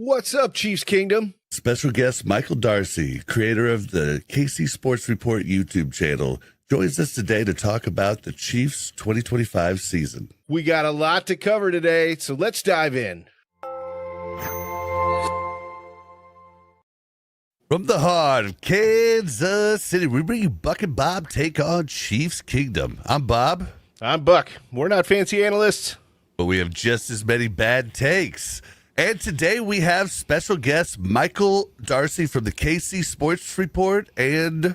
What's up, Chiefs Kingdom? Special guest Michael Darcy, creator of the KC Sports Report YouTube channel, joins us today to talk about the Chiefs 2025 season. We got a lot to cover today, so let's dive in. From the heart of Kansas City, we bring you Buck and Bob Take on Chiefs Kingdom. I'm Bob. I'm Buck. We're not fancy analysts, but we have just as many bad takes. And today we have special guest Michael Darcy from the KC Sports Report and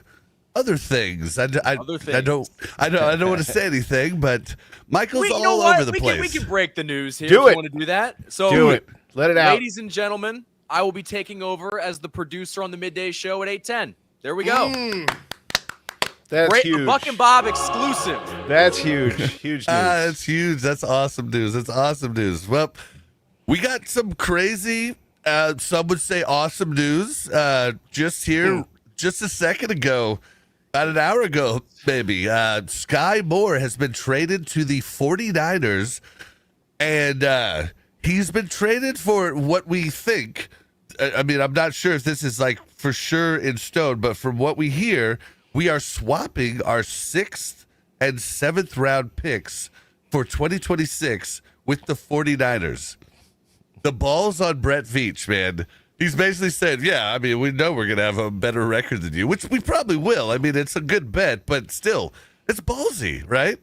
other things. I don't want to say anything, but Michael's all over the place. We can break the news here. Do if it. You want to do that? So do it. Let it out. Ladies and gentlemen, I will be taking over as the producer on the midday show at 8:10. There we go. That's huge. Buck and Bob exclusive. That's huge. Huge news. That's huge. That's awesome news. That's awesome news. Well, we got some crazy, some would say awesome news just here, just a second ago, about an hour ago, maybe. Skyy Moore has been traded to the 49ers, and he's been traded for what we think. I mean, I'm not sure if this is like for sure in stone, but from what we hear, we are swapping our 6th and 7th round picks for 2026 with the 49ers. The ball's on Brett Veach, man. He's basically said, yeah, I mean, we know we're going to have a better record than you, which we probably will. I mean, it's a good bet, but still, it's ballsy, right?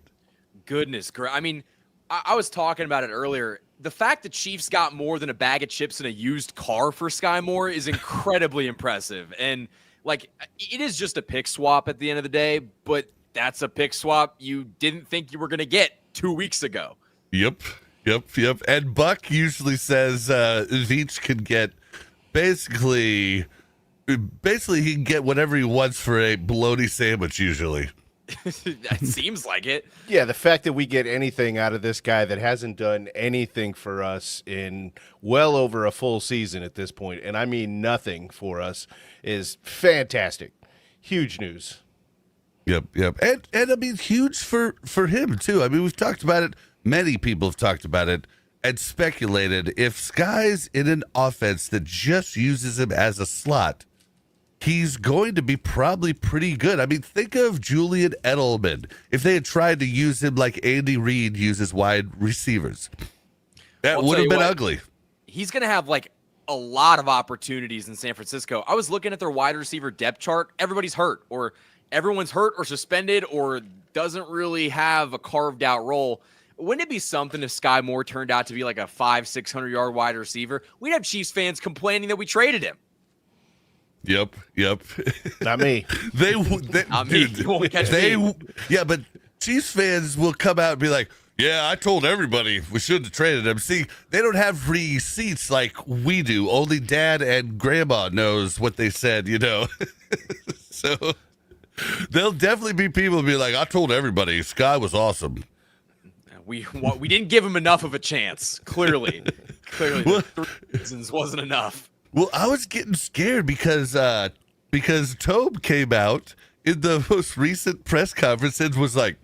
Goodness, I mean, I was talking about it earlier. The fact that Chiefs got more than a bag of chips in a used car for Skyy Moore is incredibly impressive. And, like, it is just a pick swap at the end of the day, but that's a pick swap you didn't think you were going to get 2 weeks ago. Yep. And Buck usually says Veach can get basically he can get whatever he wants for a bologna sandwich usually. It seems like it. Yeah, the fact that we get anything out of this guy that hasn't done anything for us in well over a full season at this point, and I mean nothing for us, is fantastic. Huge news. Yep. And I mean huge for him too. I mean, we've talked about it. Many people have talked about it and speculated if Skyy's in an offense that just uses him as a slot, he's going to be probably pretty good. I mean, think of Julian Edelman if they had tried to use him like Andy Reid uses wide receivers. That would have been ugly. He's going to have like a lot of opportunities in San Francisco. I was looking at their wide receiver depth chart. Everybody's hurt, or everyone's hurt or suspended or doesn't really have a carved out role. Wouldn't it be something if Skyy Moore turned out to be like a 500-600 yard wide receiver? We'd have Chiefs fans complaining that we traded him. Yep. Not me. They Not me. You won't catch me. Yeah, but Chiefs fans will come out and be like, yeah, I told everybody we shouldn't have traded him. See, they don't have receipts like we do. Only dad and grandma knows what they said, you know. So there'll definitely be people who be like, I told everybody Skyy was awesome. We didn't give him enough of a chance. Clearly, Well, 3 reasons wasn't enough. Well, I was getting scared because Tobe came out in the most recent press conference and was like,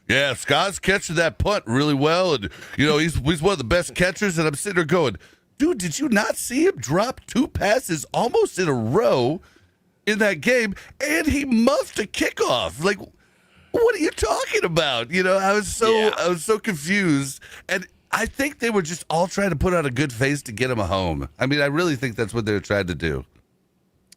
yeah, Skyy's catching that punt really well, and you know he's one of the best catchers. And I'm sitting there going, dude, did you not see him drop 2 passes almost in a row in that game? And he muffed a kickoff. Like, what are you talking about? You know, I was so confused, and I think they were just all trying to put on a good face to get him a home. I mean, I really think that's what they were trying to do.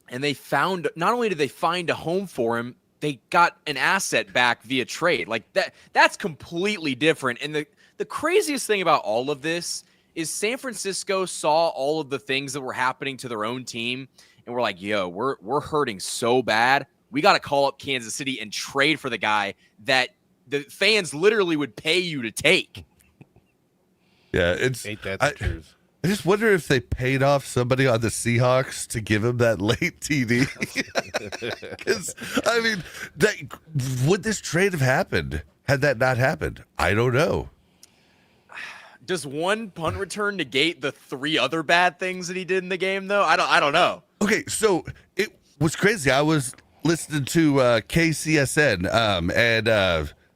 And they found, not only did they find a home for him, they got an asset back via trade. Like that's completely different. And the craziest thing about all of this is San Francisco saw all of the things that were happening to their own team, and we're like, yo, we're hurting so bad. We got to call up Kansas City and trade for the guy that the fans literally would pay you to take. Yeah, Ain't that the truth? I just wonder if they paid off somebody on the Seahawks to give him that late TD. Because, I mean, would this trade have happened had that not happened? I don't know. Does one punt return negate the 3 other bad things that he did in the game, though? I don't know. Okay, so it was crazy. I was listening to KCSN and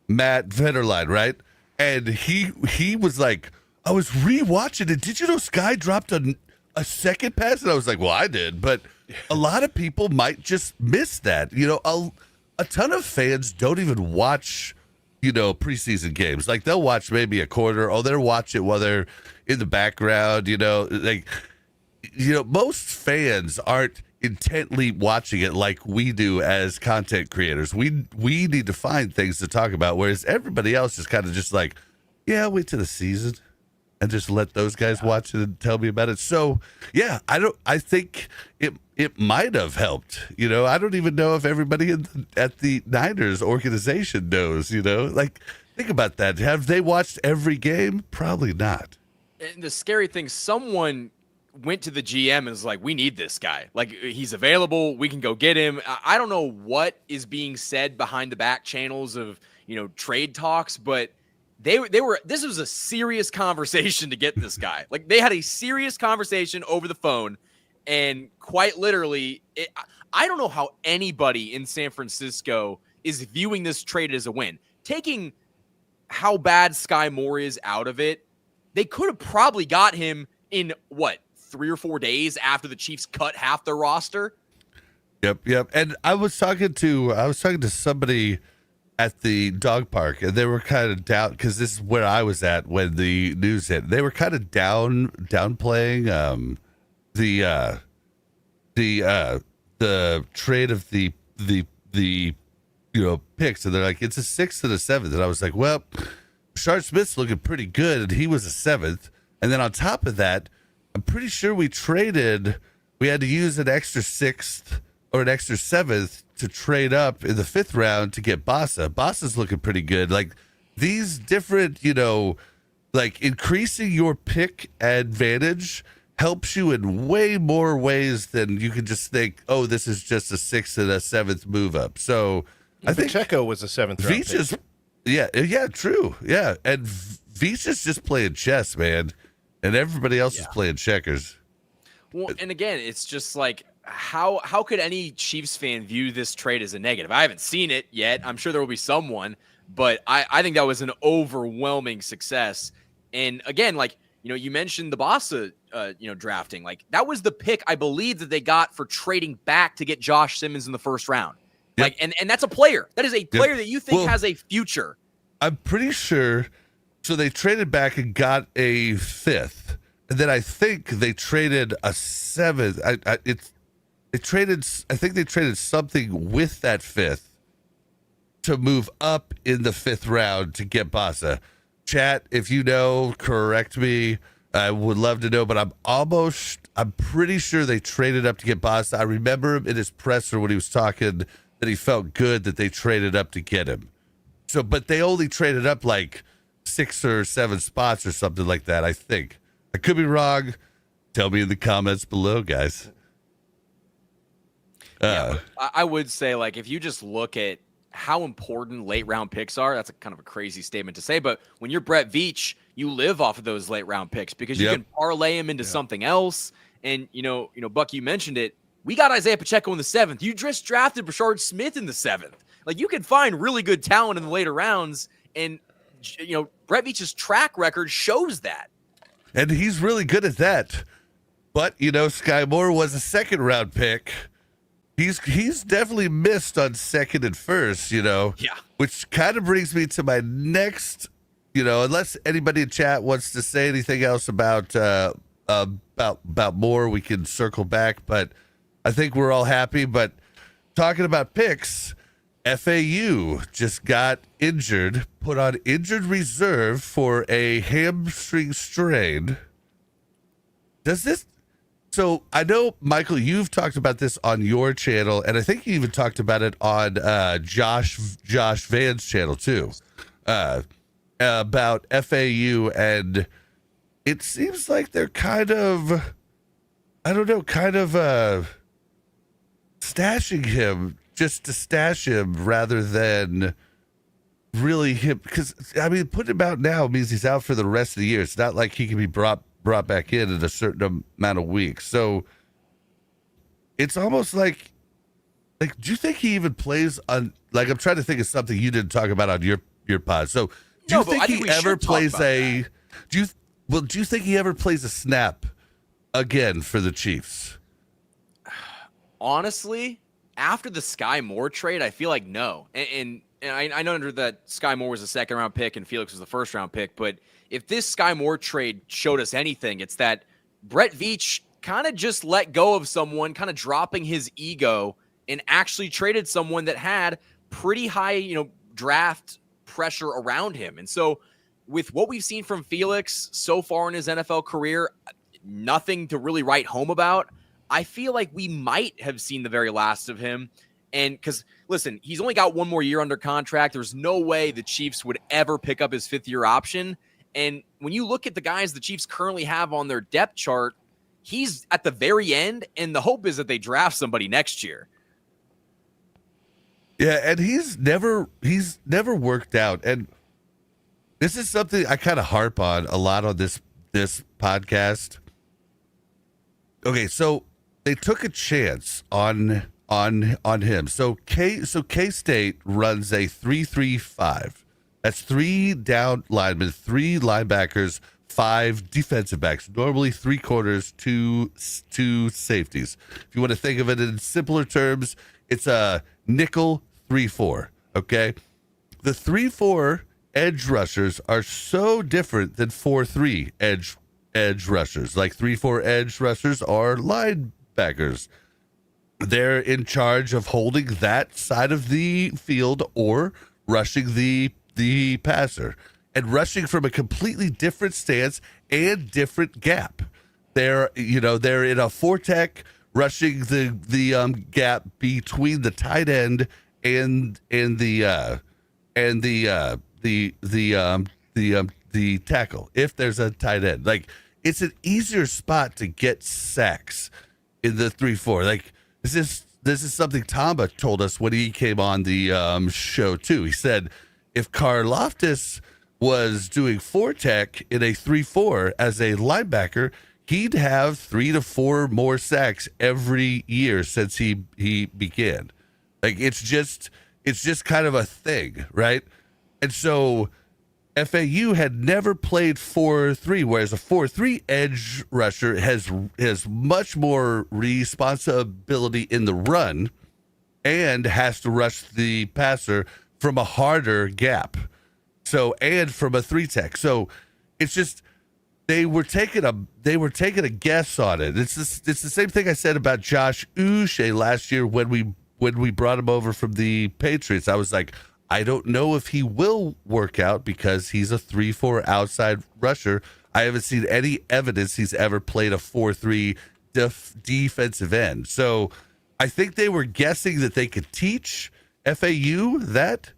Matt Vetterline, right? And he was like, I was rewatching it. Did you know Skyy dropped a a second pass, and I was like, well, I did, but a lot of people might just miss that. A ton of fans don't even watch, preseason games. Like they'll watch maybe a quarter, or they'll watch it while they're in the background. Most fans aren't intently watching it like we do as content creators. We need to find things to talk about, whereas everybody else is kind of just like, yeah, wait till the season and just let those guys watch it and tell me about it. So yeah, I think it might have helped. I don't even know if everybody at the Niners organization knows. Like think about that. Have they watched every game? Probably not. And the scary thing, someone went to the GM and was like, we need this guy. Like, he's available. We can go get him. I don't know what is being said behind the back channels of, trade talks, but this was a serious conversation to get this guy. Like, they had a serious conversation over the phone, and quite literally, I don't know how anybody in San Francisco is viewing this trade as a win. Taking how bad Skyy Moore is out of it, they could have probably got him in, 3 or 4 days after the Chiefs cut half their roster. Yep. And I was talking to somebody at the dog park, and they were kind of down because this is where I was at when the news hit. They were kind of downplaying the trade of the picks, and they're like, it's a 6th and a 7th, and I was like, well, Rashard Smith's looking pretty good, and he was a 7th, and then on top of that, I'm pretty sure we had to use an extra 6th or an extra 7th to trade up in the 5th round to get Bassa. Bassa's looking pretty good. Like these different, like increasing your pick advantage helps you in way more ways than you can just think, oh, this is just a 6th and a 7th move up. So I think Pacheco was a 7th round Veach's, pick. yeah, true. Yeah. And Veach's just playing chess, man. And everybody else is playing checkers. Well, and again, it's just like, how could any Chiefs fan view this trade as a negative? I haven't seen it yet. I'm sure there will be someone, but I think that was an overwhelming success. And again, like, you mentioned the Bassa, drafting. Like, that was the pick, I believe, that they got for trading back to get Josh Simmons in the 1st round. Yep. Like, and that's a player. That is a player that you think has a future. I'm pretty sure. So they traded back and got a 5th, and then I think they traded a 7th. I think they traded something with that 5th to move up in the 5th round to get Bassa. Chat, if you know, correct me. I would love to know, but I'm pretty sure they traded up to get Bassa. I remember him in his presser when he was talking that he felt good that they traded up to get him. So, but they only traded up like 6 or 7 spots or something like that, I think. I could be wrong. Tell me in the comments below, guys. I would say, like, if you just look at how important late round picks are, that's kind of a crazy statement to say, but when you're Brett Veach, you live off of those late round picks because you can parlay them into something else. And, Buck, you mentioned it. We got Isaiah Pacheco in the 7th. You just drafted Rashard Smith in the 7th. Like, you can find really good talent in the later rounds, and Brett Veach's track record shows that. And he's really good at that. But, Skyy Moore was a 2nd round pick. He's definitely missed on 2nd and 1st, Yeah. Which kind of brings me to my next, unless anybody in chat wants to say anything else about Moore, we can circle back. But I think we're all happy. But talking about picks, FAU just got injured, put on injured reserve for a hamstring strain. So I know, Michael, you've talked about this on your channel, and I think you even talked about it on Josh Van's channel too, about FAU, and it seems like they're kind of stashing him just to stash him rather than really him, because putting him out now means he's out for the rest of the year. It's not like he can be brought back in a certain amount of weeks. So it's almost like do you think he even plays on, like, I'm trying to think of something you didn't talk about on your pod. So do you think he ever plays do you think he ever plays a snap again for the Chiefs? Honestly, after the Skyy Moore trade, I feel like no. And I know that Skyy Moore was a second-round pick and Felix was the first-round pick, but if this Skyy Moore trade showed us anything, it's that Brett Veach kind of just let go of someone, kind of dropping his ego, and actually traded someone that had pretty high, draft pressure around him. And so with what we've seen from Felix so far in his NFL career, nothing to really write home about. I feel like we might have seen the very last of him. And because, listen, he's only got one more year under contract. There's no way the Chiefs would ever pick up his fifth-year option. And when you look at the guys the Chiefs currently have on their depth chart, he's at the very end, and the hope is that they draft somebody next year. Yeah, and he's never worked out. And this is something I kind of harp on a lot on this podcast. Okay, so they took a chance on him. So K-State runs a 3-3-5. That's 3 down linemen, 3 linebackers, 5 defensive backs. Normally 3 quarters, 2 safeties. If you want to think of it in simpler terms, it's a nickel 3-4. Okay, the 3-4 edge rushers are so different than 4-3 edge rushers. Like 3-4 edge rushers are linebackers. They're in charge of holding that side of the field or rushing the passer, and rushing from a completely different stance and different gap. They're in a 4-tech rushing the gap between the tight end and the tackle, if there's a tight end. Like, it's an easier spot to get sacks in the 3-4. Like, this is something Tamba told us when he came on the show too. He said if Karlaftis was doing 4-tech in a 3-4 as a linebacker, he'd have 3 to 4 more sacks every year since he began. Like, it's just kind of a thing, right? And so FAU had never played 4-3, whereas a 4-3 edge rusher has much more responsibility in the run and has to rush the passer from a harder gap. So, and from a 3-tech. So it's just they were taking a guess on it. It's the same thing I said about Josh Uche last year when we brought him over from the Patriots. I was like, I don't know if he will work out because he's a 3-4 outside rusher. I haven't seen any evidence he's ever played a 4-3 defensive end. So I think they were guessing that they could teach FAU that,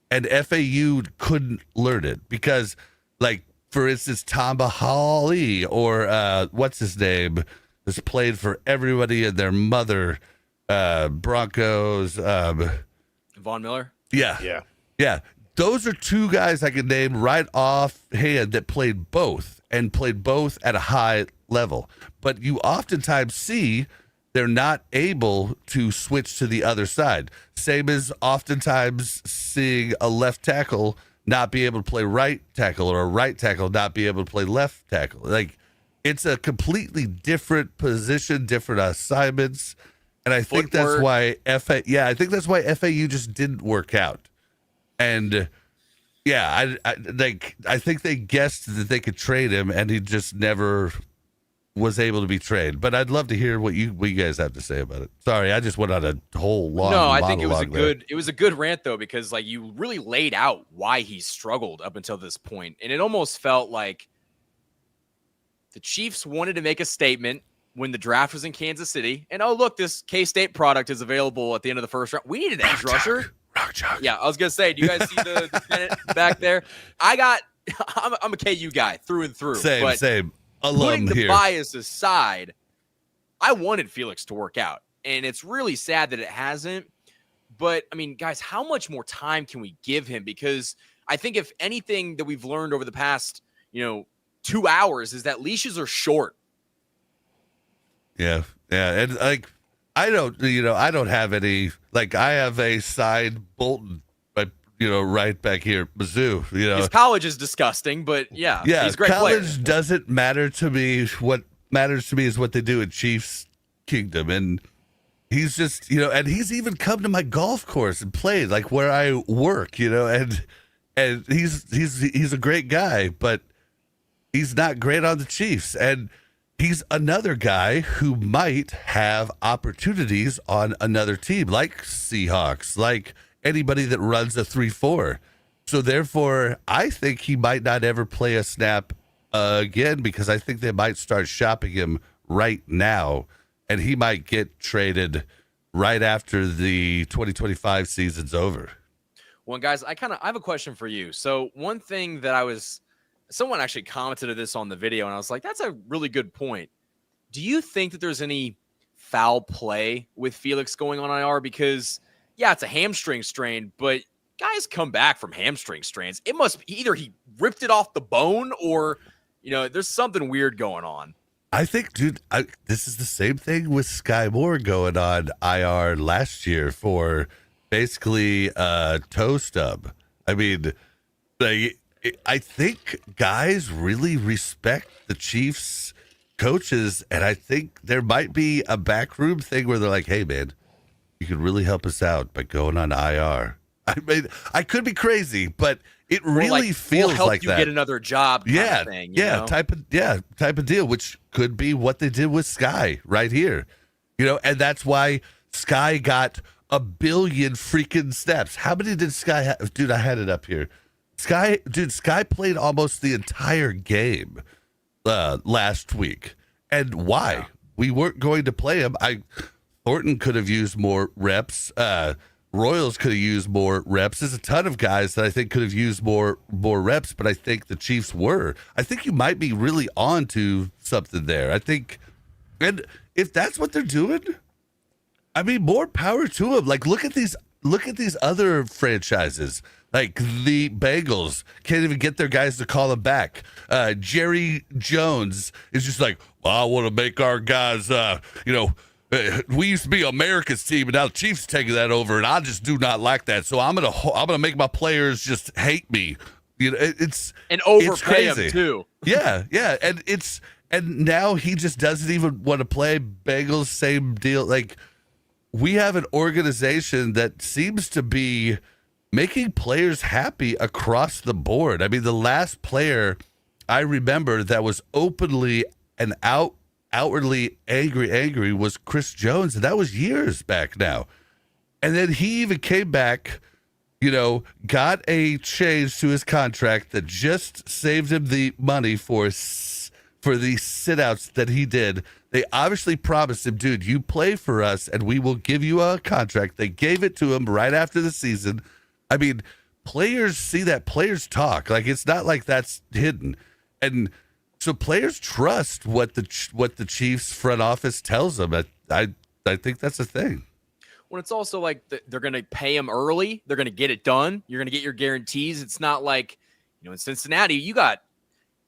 and FAU couldn't learn it because, like, for instance, Tamba Hawley or what's his name has played for everybody and their mother, Broncos. Von Miller? Yeah. Those are 2 guys I could name right offhand that played both at a high level. But you oftentimes see they're not able to switch to the other side. Same as oftentimes seeing a left tackle not be able to play right tackle or a right tackle not be able to play left tackle. Like, it's a completely different position, different assignments. And I think that's why FAU just didn't work out. And yeah, I think they guessed that they could trade him, and he just never was able to be traded. But I'd love to hear what you guys have to say about it. Sorry, I just went on a whole long. No, I think it was a good rant though, because like you really laid out why he struggled up until this point, and it almost felt like the Chiefs wanted to make a statement when the draft was in Kansas City, and oh look, this K-State product is available at the end of the first round. We need an edge rusher. Rock chalk. Yeah, I was gonna say, do you guys see the defendant back there? I'm a KU guy through and through. Same. Alum putting the here. bias aside, I wanted Felix to work out, and it's really sad that it hasn't. But I mean, guys, how much more time can we give him? Because I think if anything that we've learned over the past, 2 hours is that leashes are short. Yeah, and like I don't have any. Like, I have a side Bolton, right back here, Mizzou. His college is disgusting, but yeah, he's a great college player. doesn't matter to me. What matters to me is what they do in Chiefs Kingdom. And he's just, and he's even come to my golf course and played like where I work, and he's a great guy, but he's not great on the Chiefs. And he's another guy who might have opportunities on another team, like Seahawks, like anybody that runs a 3-4. So therefore, I think he might not ever play a snap again, because I think they might start shopping him right now, and he might get traded right after the 2025 season's over. Well, guys, I have a question for you. So one thing that someone actually commented on this on the video, and I was like, that's a really good point. Do you think that there's any foul play with Felix going on IR? Because, yeah, it's a hamstring strain, but guys come back from hamstring strains. It must be either he ripped it off the bone or, there's something weird going on. I think, dude, this is the same thing with Skyy Moore going on IR last year for basically a toe stub. I mean, I think guys really respect the Chiefs coaches, and I think there might be a backroom thing where they're like, hey, man, you could really help us out by going on IR. I mean, I could be crazy, but it really feels we'll help like you that. Get another job. Kind of thing, type of deal, which could be what they did with Skyy right here, and that's why Skyy got 1 billion freaking snaps. How many did Skyy have? Dude, I had it up here. Skyy played almost the entire game last week, and why? Yeah. We weren't going to play him. Thornton could have used more reps. Royals could have used more reps. There's a ton of guys that I think could have used more reps, but I think the Chiefs were. I think you might be really on to something there. I think, and if that's what they're doing, I mean, more power to them. Like, look at these other franchises. Like the Bengals can't even get their guys to call them back. Jerry Jones is just like, well, I want to make our guys, we used to be America's team, and now the Chiefs taking that over, and I just do not like that. So I'm gonna make my players just hate me. It's overpay them too. Yeah, and now he just doesn't even want to play. Bengals, same deal. Like, we have an organization that seems to be making players happy across the board. I mean, the last player I remember that was openly and outwardly angry was Chris Jones, and that was years back now. And then he even came back, got a change to his contract that just saved him the money for the sit-outs that he did. They obviously promised him, dude, you play for us and we will give you a contract. They gave it to him right after the season. I mean, players see that, players talk. Like, it's not like that's hidden. And so players trust what the Chiefs front office tells them. I think that's a thing. When it's also like they're going to pay him early, they're going to get it done. You're going to get your guarantees. It's not like, in Cincinnati, you got,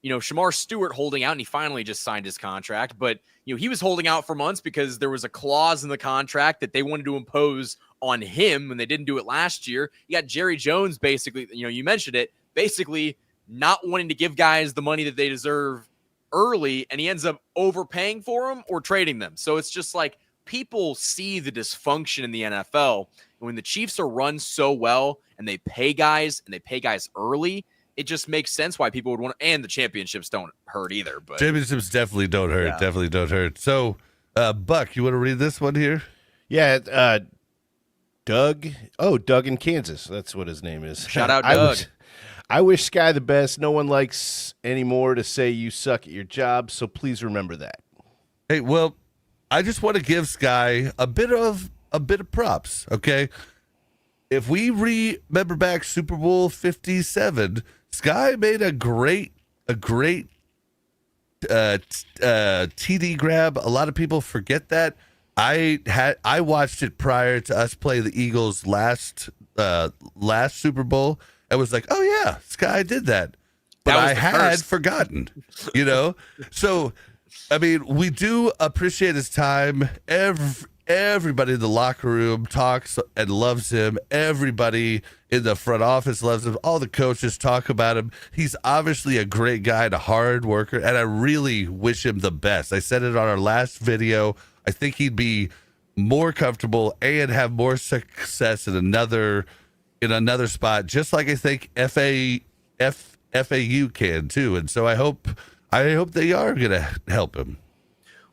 Shamar Stewart holding out, and he finally just signed his contract. But, he was holding out for months because there was a clause in the contract that they wanted to impose on him, and they didn't do it last year. You got Jerry Jones, basically, you mentioned it, basically not wanting to give guys the money that they deserve early, and he ends up overpaying for them or trading them. So it's just like, people see the dysfunction in the NFL. And when the Chiefs are run so well and they pay guys early, it just makes sense why people would want to, and the championships don't hurt either. But championships definitely don't hurt. Yeah. Definitely don't hurt. So, Buck, you want to read this one here? Yeah. Doug in Kansas. That's what his name is. Shout out, Doug. I wish Skyy the best. No one likes anymore to say you suck at your job, so please remember that. Hey, well, I just want to give Skyy a bit of props, okay? If we remember back Super Bowl 57, Skyy made a great TD grab. A lot of people forget that. I watched it prior to us playing the Eagles last Super Bowl. I was like, oh yeah, Skyy did that, but I had forgotten, So, I mean, we do appreciate his time. everybody in the locker room talks and loves him. Everybody in the front office loves him. All the coaches talk about him. He's obviously a great guy and a hard worker, and I really wish him the best. I said it on our last video. I think he'd be more comfortable and have more success in another spot, just like I think FAU can too. And so I hope they are gonna help him.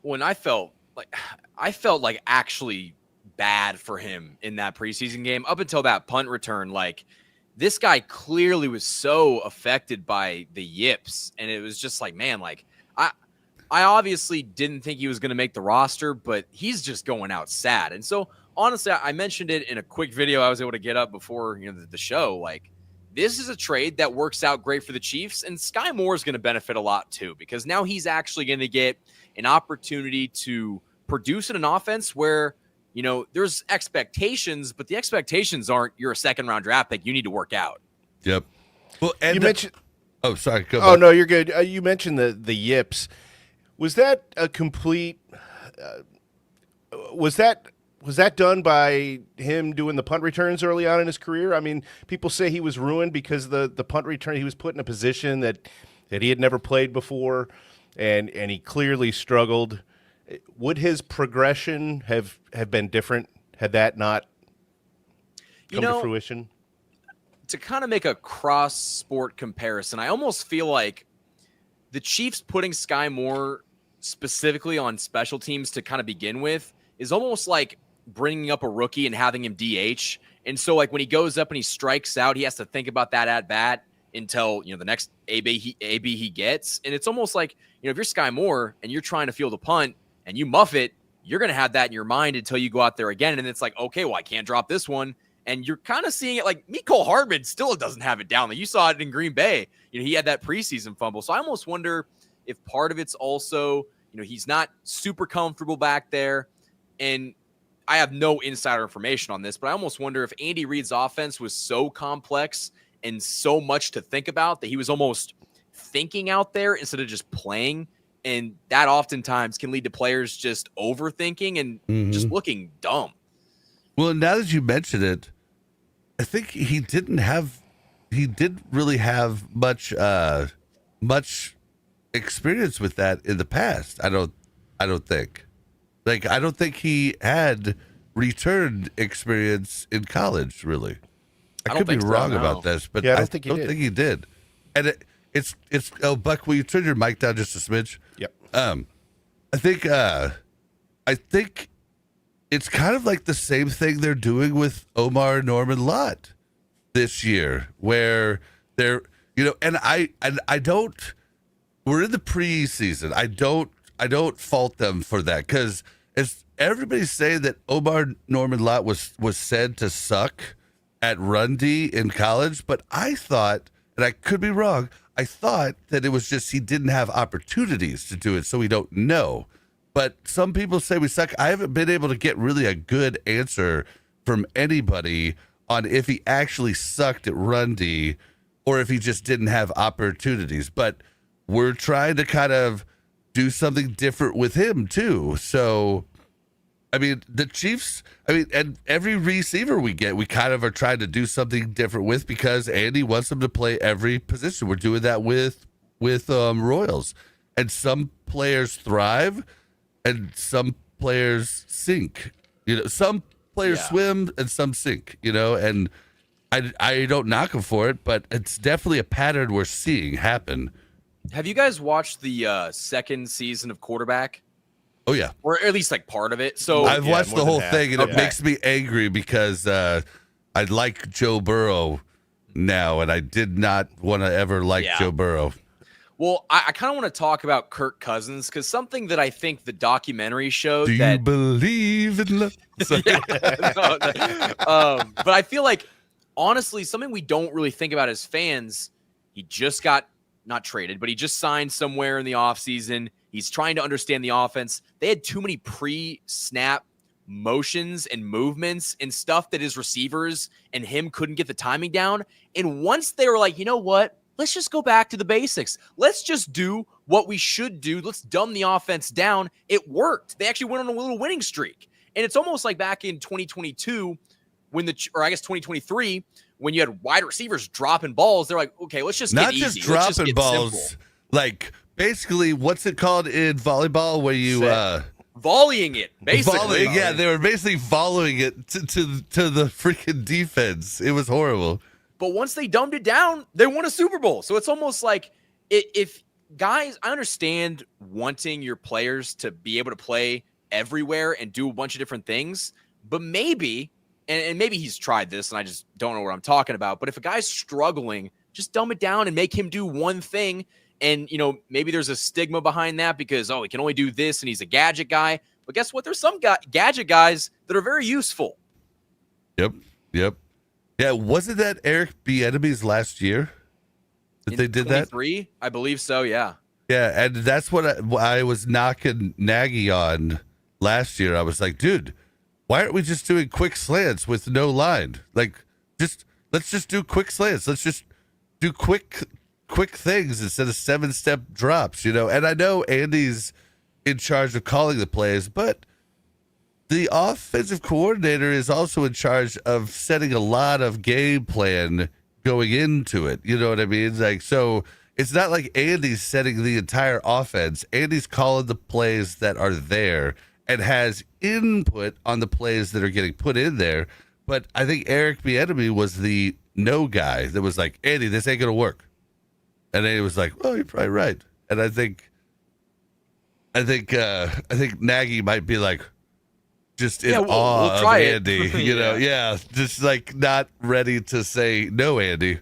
When I felt like actually bad for him in that preseason game up until that punt return. Like, this guy clearly was so affected by the yips, and it was just like, man, like I obviously didn't think he was going to make the roster, but he's just going out sad. And so honestly, I mentioned it in a quick video I was able to get up before the show. Like, this is a trade that works out great for the Chiefs, and Skyy Moore is going to benefit a lot too, because now he's actually going to get an opportunity to produce in an offense where, there's expectations, but the expectations aren't you're a second-round draft pick. You need to work out. Yep. Well, and you mentioned. Oh, sorry. Go Oh back. no, you're good. You mentioned the yips. Was that a complete? Was that done by him doing the punt returns early on in his career? I mean, people say he was ruined because the punt return, he was put in a position that he had never played before, and he clearly struggled. Would his progression have been different had that not come to fruition? To kind of make a cross-sport comparison, I almost feel like the Chiefs putting Skyy Moore specifically on special teams to kind of begin with is almost like bringing up a rookie and having him DH. And so, like, when he goes up and he strikes out, he has to think about that at bat until, the next AB he gets. And it's almost like, if you're Skyy Moore and you're trying to field a punt and you muff it, you're going to have that in your mind until you go out there again. And it's like, okay, well, I can't drop this one. And you're kind of seeing it like Mecole Hardman still doesn't have it down. Like, you saw it in Green Bay. He had that preseason fumble. So I almost wonder if part of it's also, he's not super comfortable back there. And I have no insider information on this, but I almost wonder if Andy Reid's offense was so complex and so much to think about that he was almost thinking out there instead of just playing. And that oftentimes can lead to players just overthinking and just looking dumb. Well, now that you mention it, I think he didn't really have much experience with that in the past. I don't think. Like, I don't think he had return experience in college, really. I could be wrong about this, but yeah, I I don't think he did. And it's Buck, will you turn your mic down just a smidge? Yep. I think it's kind of like the same thing they're doing with Omar Norman Lott this year, where they're, and I don't, we're in the preseason. I don't fault them for that, because as everybody's saying that Omar Norman Lott was said to suck at run D in college, but I thought, and I could be wrong, I thought that it was just he didn't have opportunities to do it, so we don't know. But some people say we suck. I haven't been able to get really a good answer from anybody on if he actually sucked at run D or if he just didn't have opportunities. But we're trying to kind of do something different with him too. So, I mean, the Chiefs, and every receiver we get, we kind of are trying to do something different with, because Andy wants them to play every position. We're doing that with Royals. And some players thrive and some players sink. Some players swim and some sink, and I don't knock them for it, but it's definitely a pattern we're seeing happen. Have you guys watched the second season of Quarterback? Oh, yeah. Or at least like part of it. So I've watched the whole thing, and Okay. it makes me angry because I like Joe Burrow now, and I did not want to ever like Joe Burrow. Well, I kind of want to talk about Kirk Cousins, because something that I think the documentary showed Do you believe in love? But I feel like, honestly, something we don't really think about as fans, he just got not traded, but he just signed somewhere in the offseason. He's trying to understand the offense. They had too many pre-snap motions and movements and stuff that his receivers and him couldn't get the timing down. And once they were like, you know what? Let's just go back to the basics. Let's just do what we should do. Let's dumb the offense down. It worked. They actually went on a little winning streak. And it's almost like back in 2022 or I guess 2023, when you had wide receivers dropping balls, they're like, okay, let's just not get just easy. Let's just dropping get balls, simple. like basically what's it called in volleyball where you Volleying it, basically. volleying, yeah, they were basically following it to the freaking defense. It was horrible. But once they dumbed it down, they won a Super Bowl. So it's almost like if guys, I understand wanting your players to be able to play everywhere and do a bunch of different things, but maybe, and maybe he's tried this and I just don't know what I'm talking about, but if a guy's struggling, just dumb it down and make him do one thing. And, maybe there's a stigma behind that because, he can only do this and he's a gadget guy. But guess what? There's some gadget guys that are very useful. Yep. Yeah, wasn't that Eric Bieniemy's last year that they did that? 23, I believe so, yeah. Yeah, and that's what I was knocking Nagy on last year. I was like, dude, why aren't we just doing quick slants with no line? Like, let's just do quick slants. Let's just do quick things instead of 7-step drops, And I know Andy's in charge of calling the plays, but the offensive coordinator is also in charge of setting a lot of game plan going into it. You know what I mean? Like, so it's not like Andy's setting the entire offense. Andy's calling the plays that are there and has input on the plays that are getting put in there. But I think Eric Bieniemy was the no guy that was like, Andy, this ain't gonna work. And then he was like, "Oh, you're probably right." And I think Nagy might be like, just in awe we'll try of it. Andy, just like not ready to say no, Andy.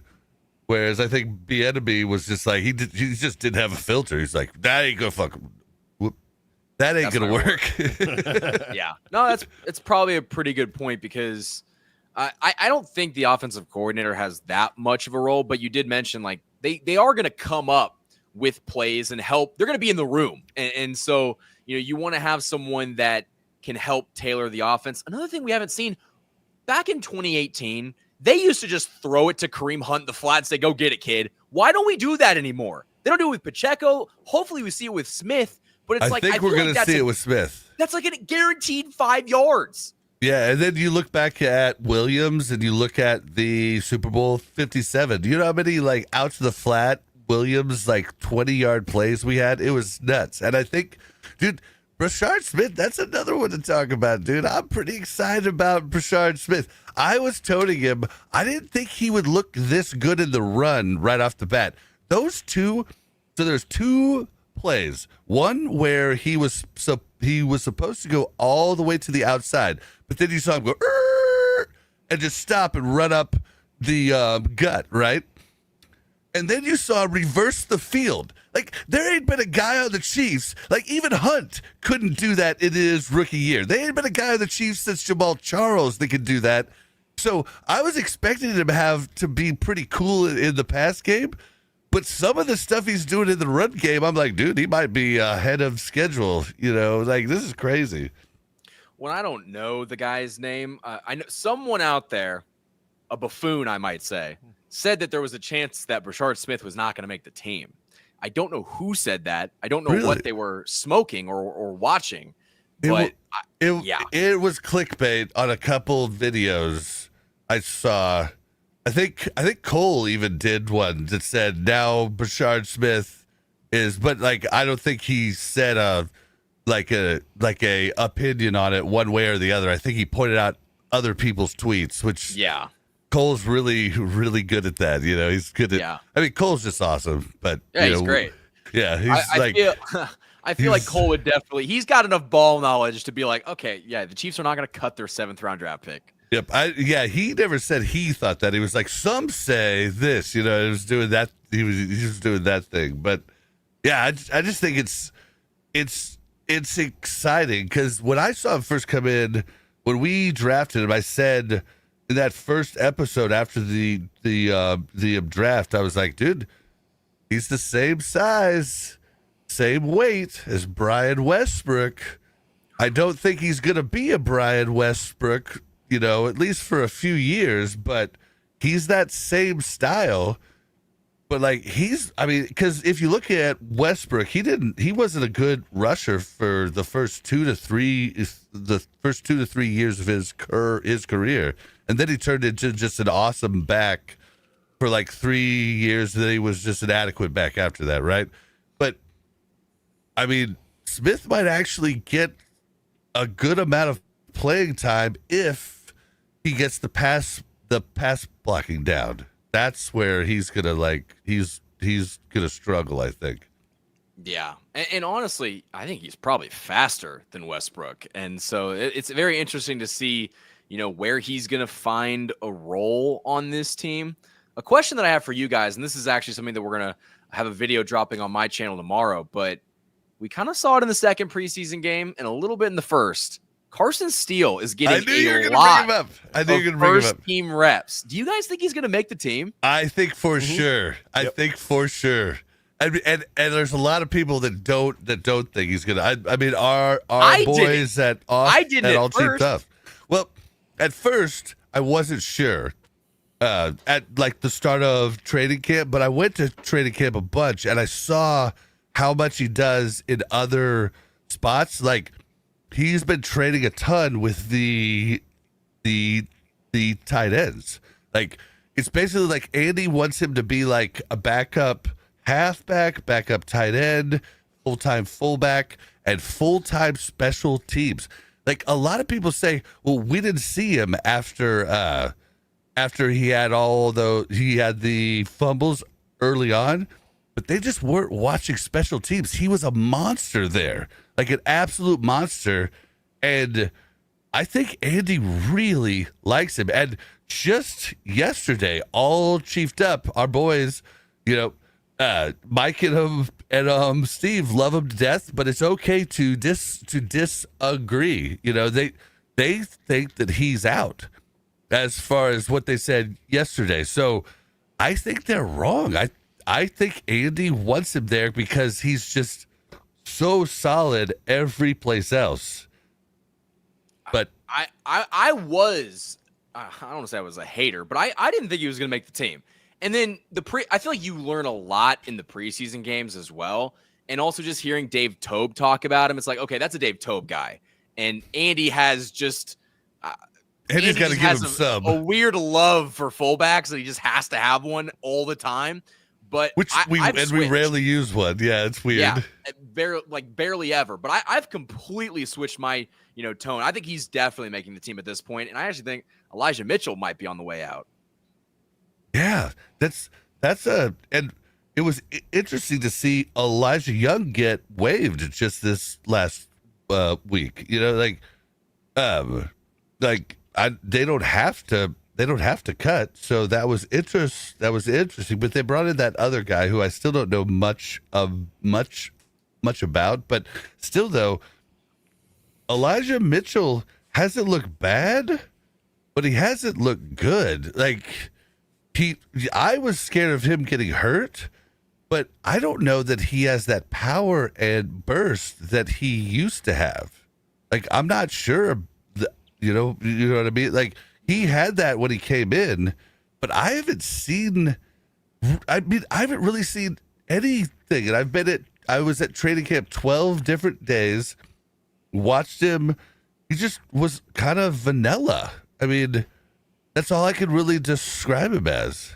Whereas I think Bieniemy was just like he just didn't have a filter. He's like, that ain't gonna that ain't gonna work. Yeah, no, it's probably a pretty good point because I don't think the offensive coordinator has that much of a role. But you did mention like they are going to come up with plays and help. They're going to be in the room. And so, you want to have someone that can help tailor the offense. Another thing we haven't seen back in 2018, they used to just throw it to Kareem Hunt in the flat and say, go get it, kid. Why don't we do that anymore? They don't do it with Pacheco. Hopefully we see it with Smith, but it's I think we're going to see it with Smith. That's like a guaranteed 5 yards. Yeah, and then you look back at Williams and you look at the Super Bowl 57. Do you know how many like out to the flat Williams like 20-yard plays we had? It was nuts. And I think, dude, Brashard Smith, that's another one to talk about, dude. I'm pretty excited about Brashard Smith. I was toting him. I didn't think he would look this good in the run right off the bat. Those two, so there's two plays. One where he was supposed to go all the way to the outside, but then you saw him go and just stop and run up the gut, right? And then you saw him reverse the field. Like, there ain't been a guy on the Chiefs, like even Hunt couldn't do that in his rookie year. There ain't been a guy on the Chiefs since Jamal Charles that could do that. So I was expecting him to be pretty cool in the pass game. But some of the stuff he's doing in the run game, I'm like, dude, he might be ahead of schedule. Like, this is crazy. When I don't know the guy's name, I know someone out there, a buffoon, I might say, said that there was a chance that Brashard Smith was not going to make the team. I don't know who said that. I don't know what they were smoking or watching. But it was clickbait on a couple of videos I saw. I think Cole even did one that said now Brashard Smith is, but like I don't think he said a opinion on it one way or the other. I think he pointed out other people's tweets, which Cole's really, really good at that. He's good at. I mean, Cole's just awesome, but he's great. Yeah, I feel like Cole would definitely. He's got enough ball knowledge to be like, okay, yeah, the Chiefs are not going to cut their 7th round draft pick. Yep. He never said he thought that. He was like, some say this, he was doing that. He was doing that thing. But yeah, I just think it's exciting because when I saw him first come in, when we drafted him, I said in that first episode after the draft, I was like, dude, he's the same size, same weight as Brian Westbrook. I don't think he's going to be a Brian Westbrook, at least for a few years, but he's that same style. But like I mean, because if you look at Westbrook, he wasn't a good rusher for the first 2 to 3 years of his career, and then he turned into just an awesome back for like 3 years. Then he was just an adequate back after that, right? But I mean, Smith might actually get a good amount of playing time if he gets the pass blocking down. That's where he's gonna he's gonna struggle, I think. Yeah, and honestly, I think he's probably faster than Westbrook, and so it's very interesting to see, where he's gonna find a role on this team. A question that I have for you guys, and this is actually something that we're gonna have a video dropping on my channel tomorrow, but we kind of saw it in the second preseason game and a little bit in the first. Carson Steele is getting a lot of first team reps. Do you guys think he's going to make the team? I think for sure. I think for sure. And there's a lot of people that don't think he's gonna. I mean, our boys at All Cheap Tough. Well, at first I wasn't sure. At like the start of training camp, but I went to training camp a bunch and I saw how much he does in other spots. Like, he's been training a ton with the tight ends. Like, it's basically like Andy wants him to be like a backup halfback, backup tight end, full-time fullback, and full-time special teams. Like, a lot of people say, well, we didn't see him after he had the fumbles early on, but they just weren't watching special teams. He was a monster there, like an absolute monster. And I think Andy really likes him. And just yesterday, all chiefed up, our boys, Mike and Steve love him to death, but it's okay to disagree. They think that he's out as far as what they said yesterday. So I think they're wrong. I think Andy wants him there because he's just so solid every place else. But I was, I don't want to say I was a hater, but I didn't think he was going to make the team. And then I feel like you learn a lot in the preseason games as well. And also just hearing Dave Tobe talk about him, it's like, okay, that's a Dave Tobe guy. And Andy has just... Andy's got to give him some. A weird love for fullbacks, and he just has to have one all the time. But we rarely use one. Yeah, it's weird. Yeah, barely ever. But I've completely switched my tone. I think he's definitely making the team at this point, and I actually think Elijah Mitchell might be on the way out. Yeah, and it was interesting to see Elijah Young get waived just this last week. They don't have to cut, so that was interesting. But they brought in that other guy who I still don't know much about. But still, though, Elijah Mitchell hasn't looked bad, but he hasn't looked good. Like, I was scared of him getting hurt, but I don't know that he has that power and burst that he used to have. Like, I'm not sure. You know what I mean? Like, he had that when he came in, but I haven't really seen anything. And I was at training camp 12 different days, watched him. He just was kind of vanilla. I mean, that's all I could really describe him as.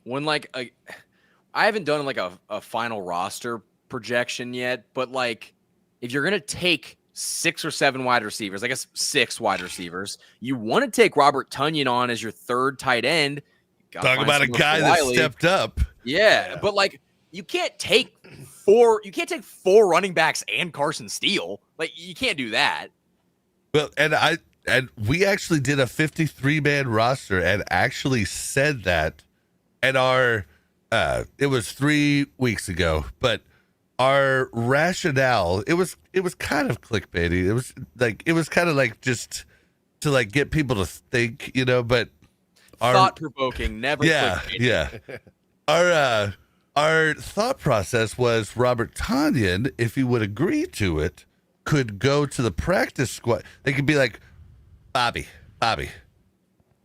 When I haven't done a final roster projection yet, but if you're going to take 6 or 7 wide receivers, I guess 6 wide receivers, you want to take Robert Tonyan on as your third tight end. Talk about a guy that stepped up. Yeah, but you can't take 4 running backs and Carson Steele. You can't do that. Well, and we actually did a 53-man roster and actually said that at our it was 3 weeks ago, but our rationale, it was kind of clickbaity. It was kind of just to get people to think, but thought provoking, never clickbaity. Yeah. Our thought process was Robert Tonyan, if he would agree to it, could go to the practice squad. They could be like, Bobby,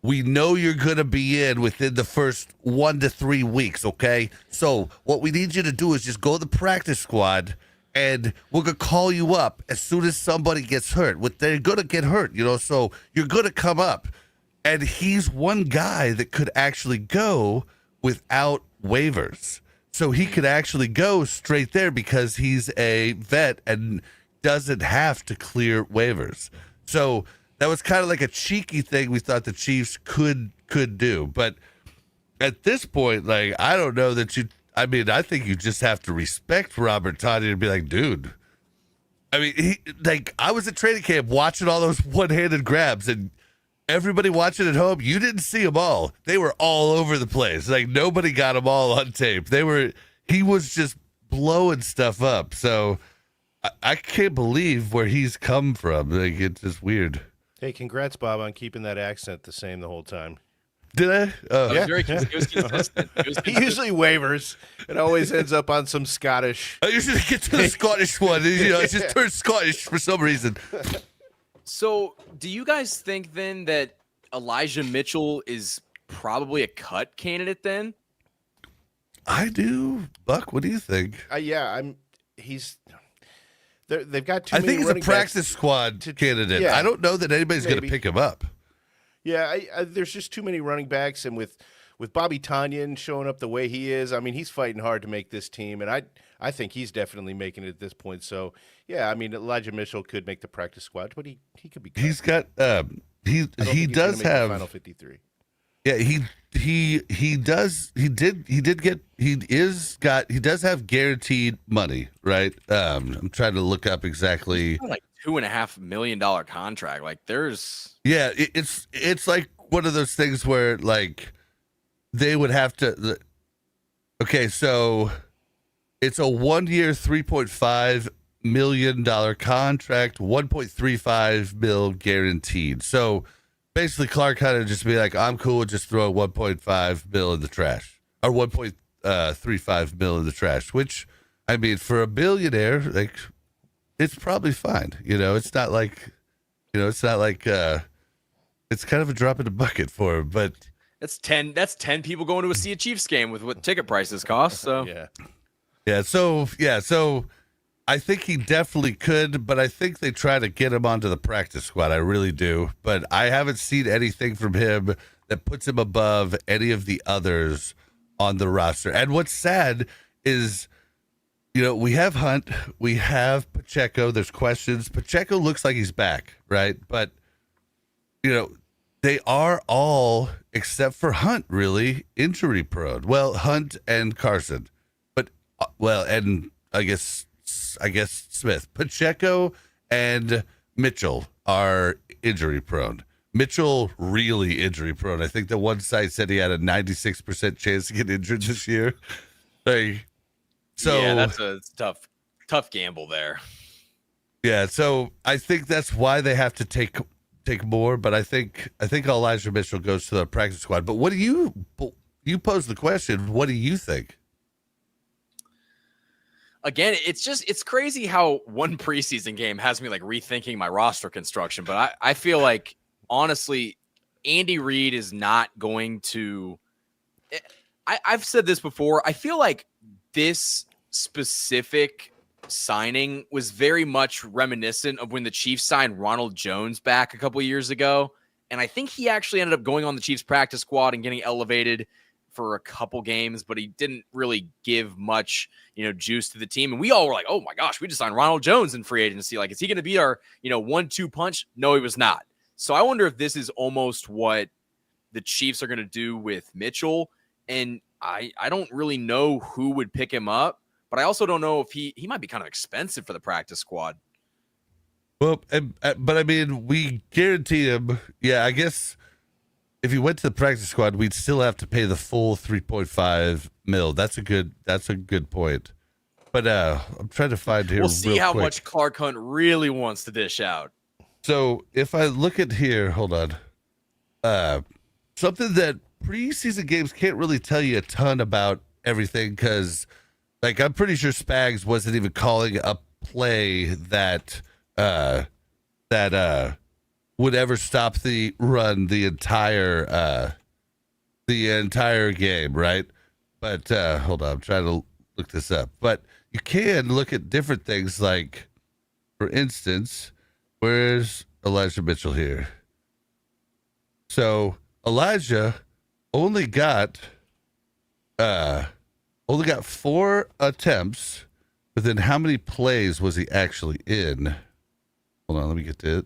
we know you're going to be in within the first 1 to 3 weeks, okay? So what we need you to do is just go to the practice squad, and we're going to call you up as soon as somebody gets hurt. They're going to get hurt, so you're going to come up. And he's one guy that could actually go without waivers. So he could actually go straight there because he's a vet and doesn't have to clear waivers. So that was kind of like a cheeky thing we thought the Chiefs could do. But at this point, like, I don't know that I think you just have to respect Robert Tonyan and be like, dude. I mean, I was at training camp watching all those one-handed grabs, and everybody watching at home, you didn't see them all. They were all over the place. Like, nobody got them all on tape. He was just blowing stuff up. So I can't believe where he's come from. Like, it's just weird. Hey, congrats, Bob, on keeping that accent the same the whole time. Did I? Oh. It was consistent. He usually wavers. It always ends up on some Scottish. I usually get to the Scottish one. It just turned Scottish for some reason. So, do you guys think then that Elijah Mitchell is probably a cut candidate then? I do. Buck, what do you think? They've got too I many think he's a running practice backs squad candidate. yeah, I don't know that anybody's going to maybe. pick him up. Yeah, there's just too many running backs, and with Bobby Tonyan showing up the way he is, I mean, he's fighting hard to make this team, and I think he's definitely making it at this point. So, yeah, I mean, Elijah Mitchell could make the practice squad, but he could be cut. He's got he does have final 53. Yeah, he does have guaranteed money, right? I'm trying to look up exactly. Like $2.5 million contract. Like, there's it's like one of those things where, like, they would have to. Okay, so it's a 1 year, $3.5 million contract, 1.35 mil guaranteed. So basically, Clark kind of just be like, I'm cool with just throwing 1.5 mil in the trash, or 1.35 mil in the trash, which, I mean, for a billionaire, like, it's probably fine. It's not like, it's kind of a drop in the bucket for him, but that's 10 people going to a Sea of Chiefs game with what ticket prices cost. So yeah. So I think he definitely could, but I think they try to get him onto the practice squad. I really do. But I haven't seen anything from him that puts him above any of the others on the roster. And what's sad is, we have Hunt, we have Pacheco. There's questions. Pacheco looks like he's back, right? But, they are all, except for Hunt, really injury prone. Well, Hunt and Carson. But, and I guess Smith. Pacheco and Mitchell are injury prone. Mitchell really injury prone. I think the one site said he had a 96% chance to get injured this year. Yeah, that's a tough gamble there. Yeah, so I think that's why they have to take more. But I think Elijah Mitchell goes to the practice squad. But what do you pose the question? What do you think? Again, it's crazy how one preseason game has me like rethinking my roster construction. But I feel like, honestly, Andy Reid is not going to. I've said this before. I feel like this specific signing was very much reminiscent of when the Chiefs signed Ronald Jones back a couple years ago. And I think he actually ended up going on the Chiefs practice squad and getting elevated for a couple games, but he didn't really give much, juice to the team. And we all were like, oh my gosh, we just signed Ronald Jones in free agency. Like, is he going to be our, 1-2 punch? No, he was not. So I wonder if this is almost what the Chiefs are going to do with Mitchell. And I don't really know who would pick him up, but I also don't know if he might be kind of expensive for the practice squad. Well, but I mean, we guarantee him. Yeah, I guess if he went to the practice squad, we'd still have to pay the full 3.5 mil. That's a good point. But I'm trying to find here. We'll see how quick. much Clark Hunt really wants to dish out. So if I look at here, hold on. Something that preseason games can't really tell you a ton about everything, because, like, I'm pretty sure Spags wasn't even calling a play that would ever stop the run the entire game, right? But hold on, I'm trying to look this up. But you can look at different things, like, for instance, where's Elijah Mitchell here? So Elijah only got 4 attempts, but then how many plays was he actually in? Hold on, let me get to it.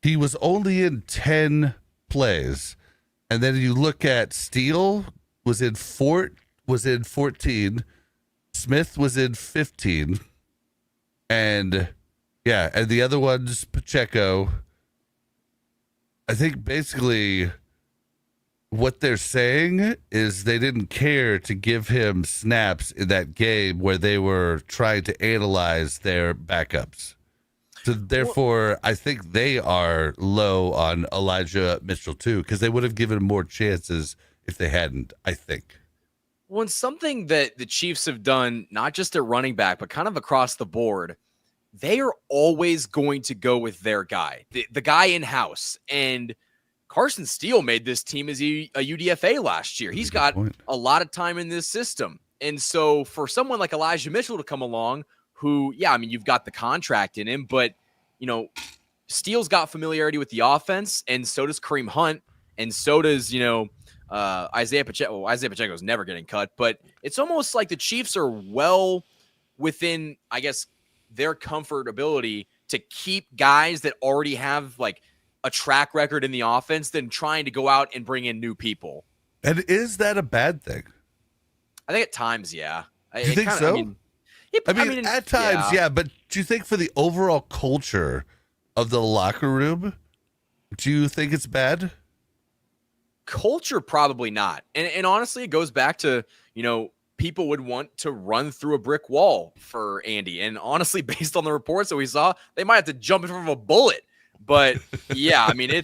He was only in 10 plays. And then you look at Steele was in 14, Smith was in 15, and the other one's Pacheco. I think basically what they're saying is they didn't care to give him snaps in that game where they were trying to analyze their backups. So therefore, I think they are low on Elijah Mitchell too, because they would have given him more chances if they hadn't, I think. Well, and something that the Chiefs have done, not just at running back, but kind of across the board, they are always going to go with their guy, the guy in-house. And Carson Steele made this team as a UDFA last year. He's got a lot of time in this system. And so for someone like Elijah Mitchell to come along, who, you've got the contract in him, but, Steele's got familiarity with the offense, and so does Kareem Hunt, and so does, Isaiah Pacheco. Well, Isaiah Pacheco is never getting cut, but it's almost like the Chiefs are well within, I guess, their comfortability to keep guys that already have, like, a track record in the offense than trying to go out and bring in new people. And is that a bad thing? I think at times, yeah. You think so? I mean, at times, yeah. But do you think for the overall culture of the locker room, do you think it's bad? Culture, probably not. And honestly, it goes back to, people would want to run through a brick wall for Andy. And honestly, based on the reports that we saw, they might have to jump in front of a bullet. But yeah, we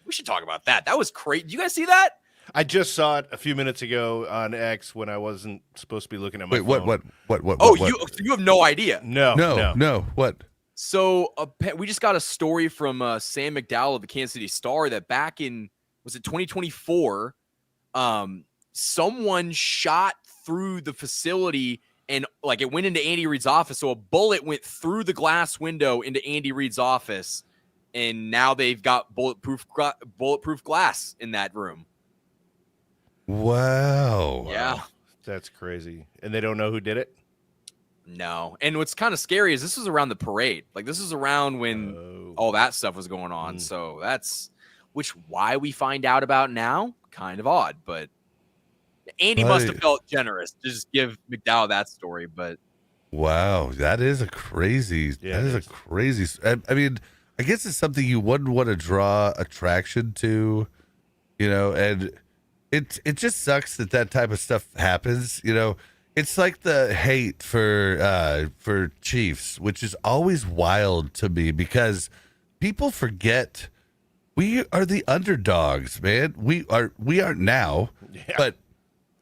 should talk about that. That was crazy. Did you guys see that? I just saw it a few minutes ago on X when I wasn't supposed to be looking at my phone. What? Oh, you have no idea. No. What? So we just got a story from Sam McDowell of the Kansas City Star that back in, was it 2024, someone shot through the facility and like it went into Andy Reid's office. So a bullet went through the glass window into Andy Reid's office, and now they've got bulletproof glass in that room. Wow. Yeah. That's crazy. And they don't know who did it? No. And what's kind of scary is this was around the parade. Like, this is around when all that stuff was going on. So that's, why we find out about now, kind of odd. But Andy must have felt generous to just give McDowell that story. But wow, that is a crazy. Yeah, that is a crazy. I mean, I guess it's something you wouldn't want to draw attraction to, and it just sucks that type of stuff happens. It's like the hate for Chiefs, which is always wild to me because people forget we are the underdogs, man. We aren't now, but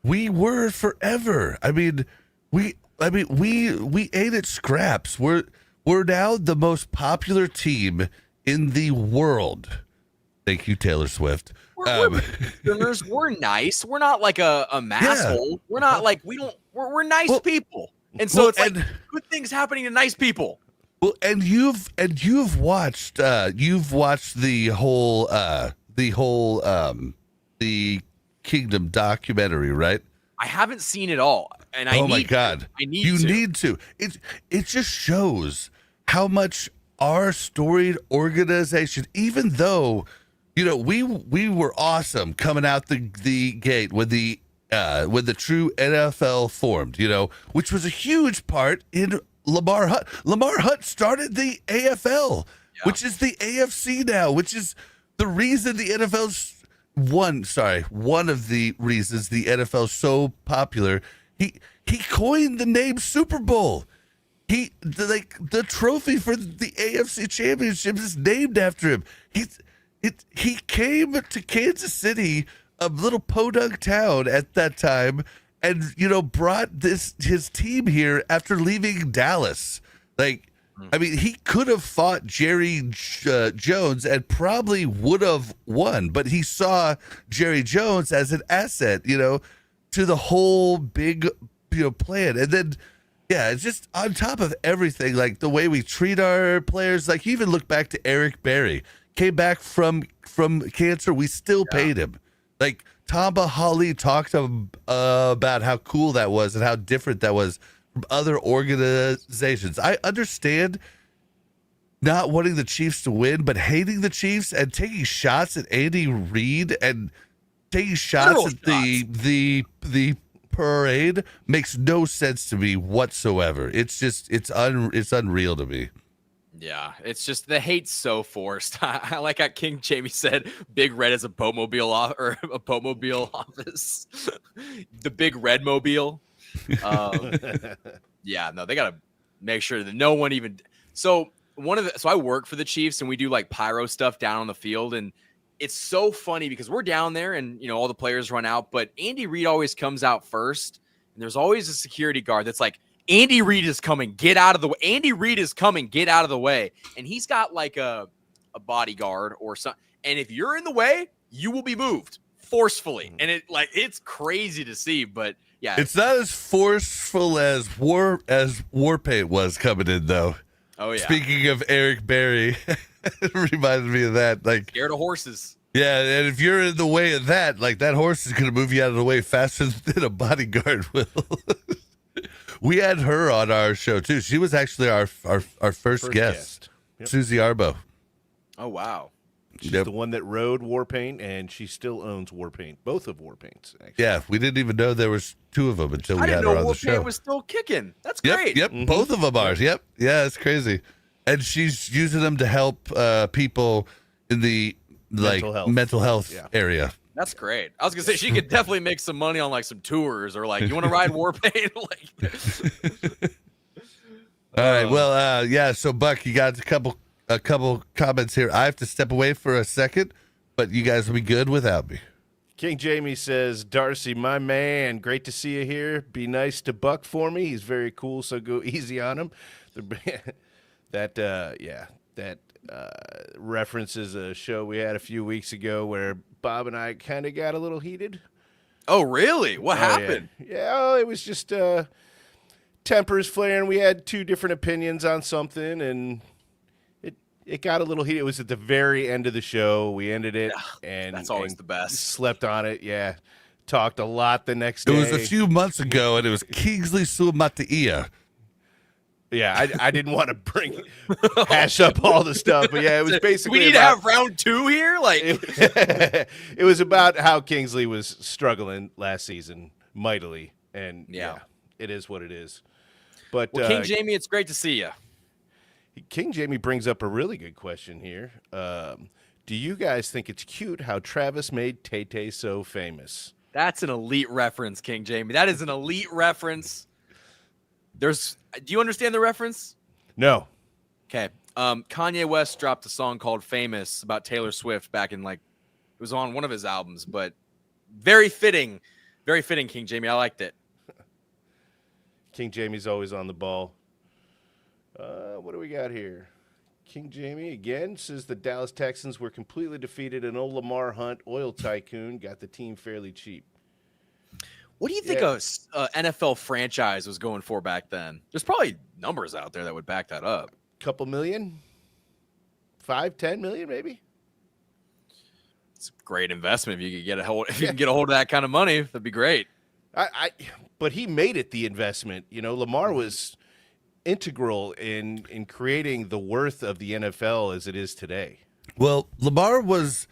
we were forever. I mean, we ate at scraps. We're now the most popular team in the world. Thank you, Taylor Swift. We're nice. We're not like a masshole. Yeah. We're not like we're nice people. And so it's like good things happening to nice people. Well, and you've watched the whole the Kingdom documentary, right? I haven't seen it all, and I need to. It just shows how much our storied organization, even though we were awesome coming out the gate when the true NFL formed, which was a huge part in Lamar Hunt. Lamar Hunt started the AFL, which is the AFC now, which is the reason the NFL's one of the reasons the NFL's so popular. He coined the name Super Bowl. The trophy for the AFC Championship is named after him. He came to Kansas City, a little podunk town at that time, and brought his team here after leaving Dallas. Like, I mean, he could have fought Jerry Jones and probably would have won, but he saw Jerry Jones as an asset, to the whole big, plan. And then, yeah, it's just on top of everything, like the way we treat our players. Like, you even look back to Eric Berry, came back from cancer. We still paid him. Like, Tamba Hali talked about how cool that was and how different that was from other organizations. I understand not wanting the Chiefs to win, but hating the Chiefs and taking shots at Andy Reid and taking shots at the parade makes no sense to me whatsoever. It's just it's unreal to me. Yeah, it's just the hate's so forced. I like how King Jamie said Big Red is a boatmobile or a boatmobile office. The Big Red Mobile. Yeah, no, they gotta make sure that no one even. So I work for the Chiefs and we do like pyro stuff down on the field, and it's so funny because we're down there and all the players run out, but Andy Reid always comes out first, and there's always a security guard that's like, Andy Reid is coming, get out of the way. Andy Reid is coming, get out of the way. And he's got like a bodyguard or something. And if you're in the way, you will be moved forcefully. And it's crazy to see, but yeah. It's not as forceful as Warpaint was coming in, though. Oh, yeah. Speaking of Eric Berry, it reminded me of that. Like, scared of horses. Yeah, and if you're in the way of that, like, that horse is going to move you out of the way faster than a bodyguard will. We had her on our show, too. She was actually our first guest. Yep. Susie Arbo. Oh, wow. She's the one that rode Warpaint, and she still owns Warpaint. Both of Warpaints, actually. Yeah, we didn't even know there was two of them until we had her on the show. Warpaint was still kicking. That's great. Yep, both of them are. Yep. Yeah, it's crazy. And she's using them to help people in the mental health area. That's great. I was gonna say she could definitely make some money on like some tours or like, you want to ride Warpaint? All right. Well, yeah. So Buck, you got a couple comments here. I have to step away for a second, but you guys will be good without me. King Jamie says, Darcy, my man, great to see you here. Be nice to Buck for me. He's very cool, so go easy on him. That references a show we had a few weeks ago where Bob and I kind of got a little heated. Oh, really? What happened? Yeah, it was just tempers flaring. We had two different opinions on something, and it got a little heated. It was at the very end of the show. We ended it, and that's always the best. Slept on it, yeah. Talked a lot the next day. It was a few months ago, and it was Kingsley Suamatia. Yeah, I didn't want to hash up all the stuff, but yeah, it was basically. We need to have round two here, it was about how Kingsley was struggling last season mightily, and yeah, it is what it is. But King Jamie, it's great to see you. King Jamie brings up a really good question here. Do you guys think it's cute how Travis made Tay-Tay so famous? That's an elite reference, King Jamie. That is an elite reference. Do you understand the reference? No. Okay. Kanye West dropped a song called Famous about Taylor Swift back in it was on one of his albums, but very fitting, King Jamie. I liked it. King Jamie's always on the ball. What do we got here? King Jamie again says the Dallas Texans were completely defeated and old Lamar Hunt, oil tycoon, got the team fairly cheap. What do you think a NFL franchise was going for back then? There's probably numbers out there that would back that up. Couple million? 5-10 million, maybe? It's a great investment if you could get a hold. If you can get a hold of that kind of money, that'd be great. But he made it the investment. Lamar was integral in creating the worth of the NFL as it is today. Well, Lamar was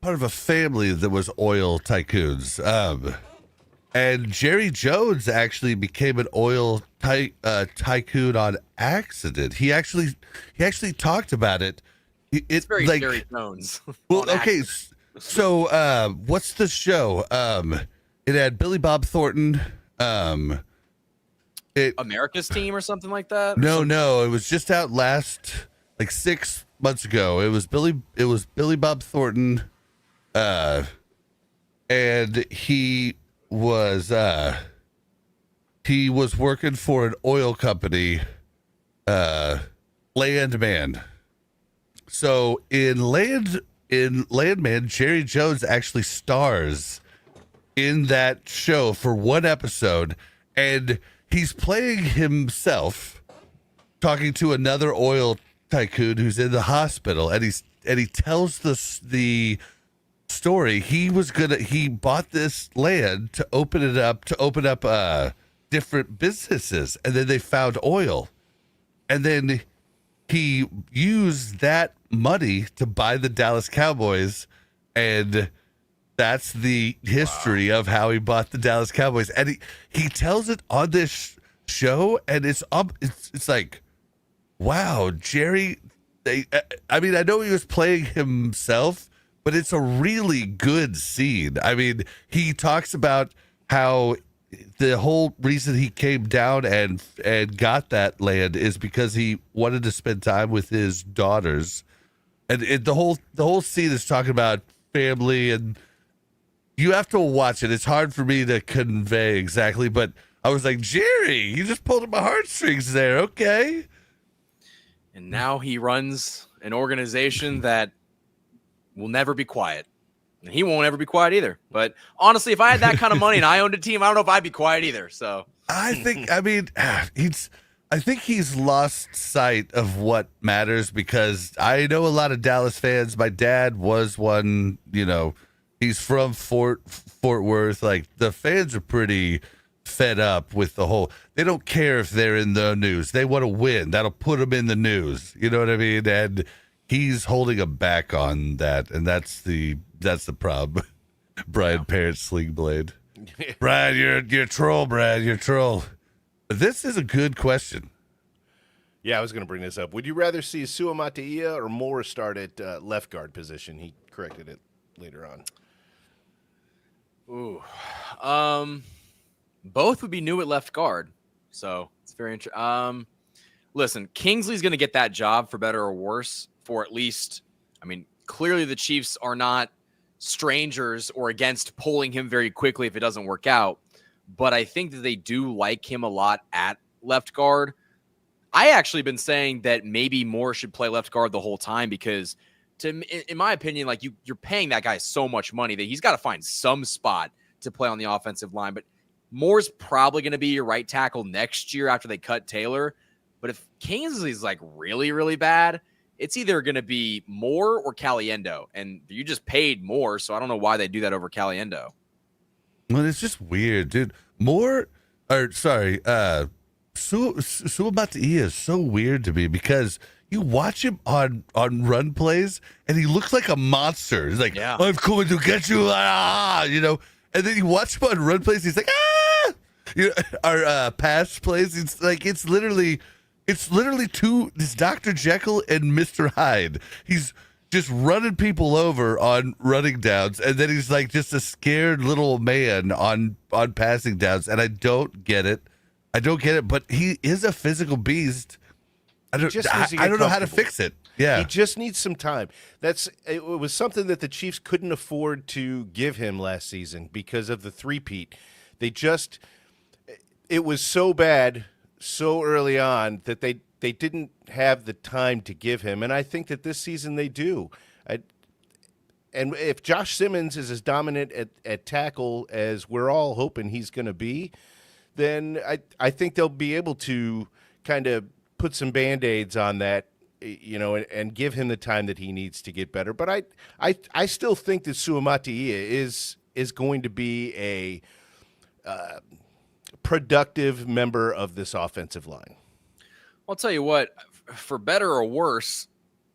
part of a family that was oil tycoons. And Jerry Jones actually became an oil tycoon on accident. He actually talked about it. It's very like, Jerry Jones. Well, okay. So what's the show? It had Billy Bob Thornton. America's Team or something like that? No. It was just out last 6 months ago. It was Billy Bob Thornton. And he was working for an oil company Landman. So in Landman, Jerry Jones actually stars in that show for one episode, and he's playing himself talking to another oil tycoon who's in the hospital, and he tells the story. He bought this land to open up different businesses, and then they found oil, and then he used that money to buy the Dallas Cowboys, and that's the history of how he bought the Dallas Cowboys. And he tells it on this show, and it's like, wow, Jerry. I mean, I know he was playing himself, but it's a really good scene. I mean, he talks about how the whole reason he came down and got that land is because he wanted to spend time with his daughters, and the whole scene is talking about family, and you have to watch it. It's hard for me to convey exactly, but I was like, Jerry, you just pulled at my heartstrings there. Okay. And now he runs an organization that will never be quiet. And he won't ever be quiet either. But honestly, if I had that kind of money and I owned a team, I don't know if I'd be quiet either. So I think he's lost sight of what matters, because I know a lot of Dallas fans. My dad was one, he's from Fort Worth. Like, the fans are pretty fed up with they don't care if they're in the news. They want to win. That'll put them in the news. You know what I mean? And he's holding them back on that. And that's the problem. Brian Parrott, Sling Blade. Brad, you're a troll, Brad. You're a troll. This is a good question. Yeah, I was going to bring this up. Would you rather see Sua Mataia or Moore start at left guard position? He corrected it later on. Ooh. Both would be new at left guard. So it's very interesting. Listen, Kingsley's going to get that job for better or worse, for at least, clearly the Chiefs are not strangers or against pulling him very quickly if it doesn't work out. But I think that they do like him a lot at left guard. I actually been saying that maybe Moore should play left guard the whole time, because in my opinion, like, you're paying that guy so much money that he's got to find some spot to play on the offensive line. But Moore's probably going to be your right tackle next year after they cut Taylor. But if Kingsley's like really, really bad, it's either going to be Moore or Caliendo. And you just paid Moore, so I don't know why they do that over Caliendo. Well, it's just weird, dude. Sua Mataia is so weird to me, because you watch him on run plays, and he looks like a monster. He's like, yeah, I'm coming to get you, And then you watch him on run plays, he's like, ah! Our pass plays, it's literally it's Dr. Jekyll and Mr. Hyde. He's just running people over on running downs, and then he's like just a scared little man on passing downs, and I don't get it. But he is a physical beast. I don't know how to fix it. Yeah. He just needs some time. It was something that the Chiefs couldn't afford to give him last season because of the three-peat. It was so bad so early on that they didn't have the time to give him, and I think that this season they do. And if Josh Simmons is as dominant at tackle as we're all hoping he's going to be, then I think they'll be able to kind of put some Band-Aids on that, and give him the time that he needs to get better. But I still think that Sua Mataia is going to be a productive member of this offensive line. I'll tell you what, for better or worse,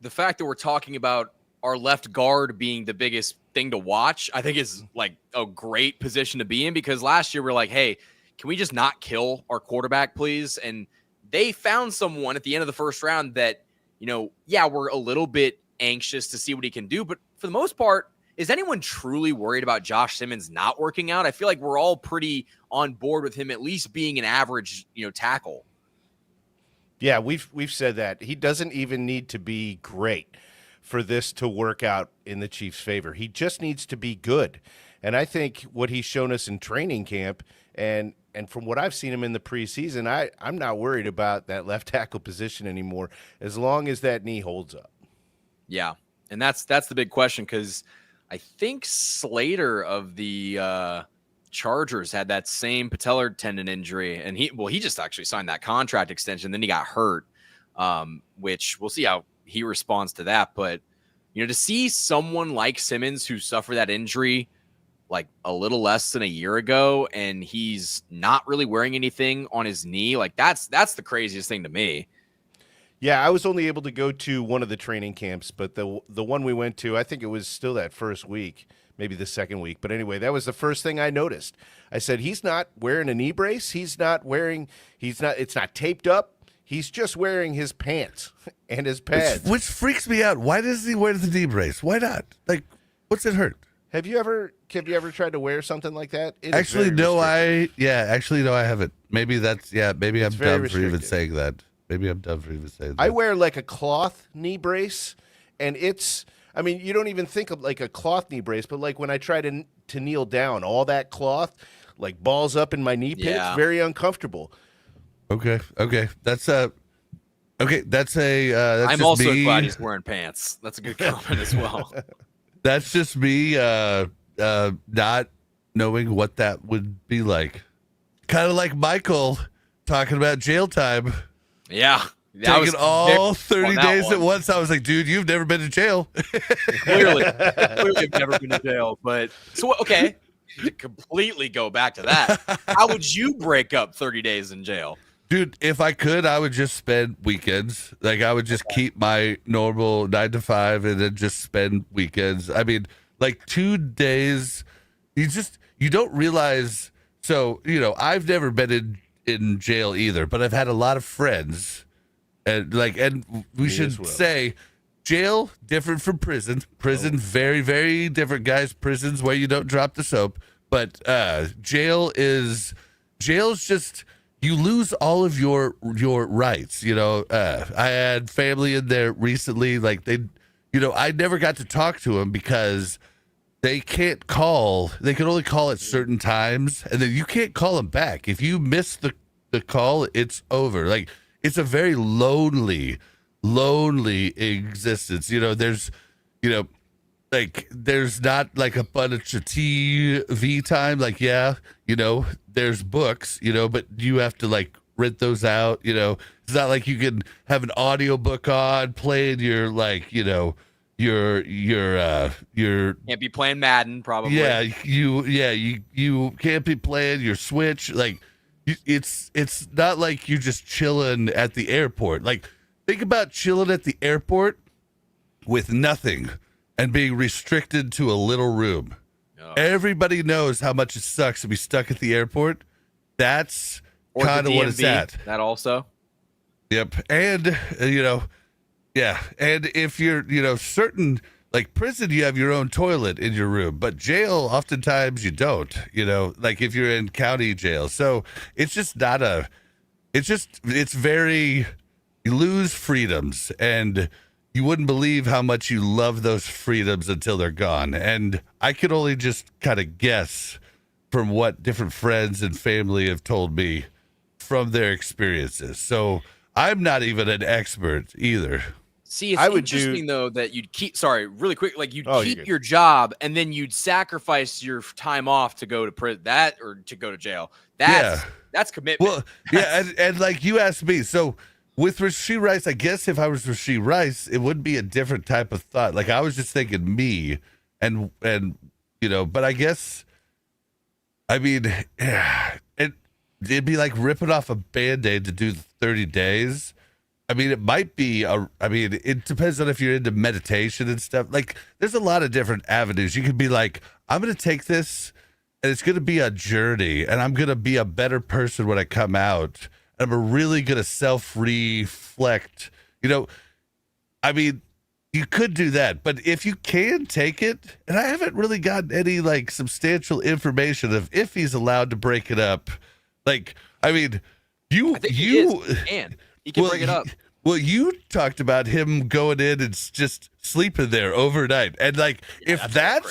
the fact that we're talking about our left guard being the biggest thing to watch, I think is like a great position to be in, because last year we're like, hey, can we just not kill our quarterback, please? And they found someone at the end of the first round that, we're a little bit anxious to see what he can do. But for the most part, is anyone truly worried about Josh Simmons not working out? I feel like we're all pretty on board with him at least being an average, tackle. Yeah, we've said that. He doesn't even need to be great for this to work out in the Chiefs' favor. He just needs to be good. And I think what he's shown us in training camp and and from what I've seen him in the preseason, I'm not worried about that left tackle position anymore as long as that knee holds up. Yeah, and that's the big question, because I think Slater of the Chargers had that same patellar tendon injury, and he just actually signed that contract extension. Then he got hurt, which we'll see how he responds to that. But to see someone like Simmons who suffered that injury like a little less than a year ago, and he's not really wearing anything on his knee, like that's the craziest thing to me. Yeah, I was only able to go to one of the training camps, but the one we went to, I think it was still that first week, maybe the second week. But anyway, that was the first thing I noticed. I said, he's not wearing a knee brace. It's not taped up. He's just wearing his pants and his pads. Which freaks me out. Why doesn't he wear the knee brace? Why not? Like, what's it hurt? Have you ever tried to wear something like that? Actually, no, I haven't. Maybe maybe I'm dumb for even saying that. I wear like a cloth knee brace, and you don't even think of like a cloth knee brace, but like when I try to kneel down, all that cloth like balls up in my knee pits, very uncomfortable. Okay. That's I'm also glad he's wearing pants. That's a good comment as well. That's just me not knowing what that would be like. Kind of like Michael talking about jail time. Yeah. Taking all 30 days at once. I was like, dude, you've never been to jail. Clearly I've never been to jail. But so, okay, to completely go back to that, how would you break up 30 days in jail? Dude, if I could, I would just spend weekends. Like, I would just keep my normal 9 to 5 and then just spend weekends. I mean, like 2 days, you don't realize. So, I've never been in jail either, but I've had a lot of friends. And we should say, jail, different from prison. Prison, very, very different, guys. Prison's where you don't drop the soap. But jail is just, you lose all of your rights. I had family in there recently. Like I never got to talk to them because they can't call. They can only call at certain times, and then you can't call them back. If you miss the call, it's over. Like, it's a very lonely existence. There's not like a bunch of TV time. Like, there's books, but you have to like rent those out. It's not like you can have an audio book on playing your your can't be playing Madden probably. You can't be playing your Switch. Like, it's not like you're just chilling at the airport. Like, think about chilling at the airport with nothing and being restricted to a little room. Oh. Everybody knows how much it sucks to be stuck at the airport. That's kind of what it's at. That also. Yep. And, and if you're, certain, like prison, you have your own toilet in your room, but jail, oftentimes you don't, like if you're in county jail. So it's just it's very, you lose freedoms, and you wouldn't believe how much you love those freedoms until they're gone. And I could only just kind of guess from what different friends and family have told me from their experiences. So I'm not even an expert either. See, it's interesting though that you'd keep. Sorry, really quick. Like you'd keep your job, and then you'd sacrifice your time off to go to prison. Or to go to jail. That's commitment. Well, and like you asked me, so with Rashee Rice, I guess if I was Rashee Rice, it would be a different type of thought. Like, I was just thinking me, and but I guess, I mean, it'd be like ripping off a Band-Aid to do 30 days. I mean, it might be it depends on if you're into meditation and stuff. Like, there's a lot of different avenues. You could be like, I'm going to take this, and it's going to be a journey, and I'm going to be a better person when I come out. And I'm really going to self-reflect. I mean, you could do that, but if you can take it, and I haven't really gotten any like substantial information of if he's allowed to break it up. Like, I mean, he can break it up. Well, you talked about him going in and just sleeping there overnight, and like if that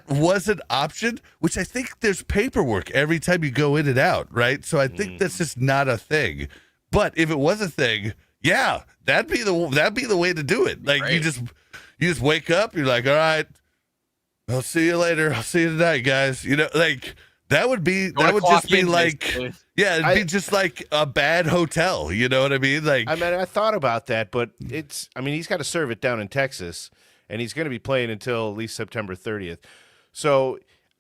was an option, which I think there's paperwork every time you go in and out, right? So I think that's just not a thing. But if it was a thing, yeah, that'd be the way to do it. Like you just wake up, you're like, all right, I'll see you later. I'll see you tonight, guys. You know, like that would just be like, basically. Yeah, it'd be just like a bad hotel. You know what I mean? Like, I mean, I thought about that, but he's got to serve it down in Texas, and he's going to be playing until at least September 30th. So,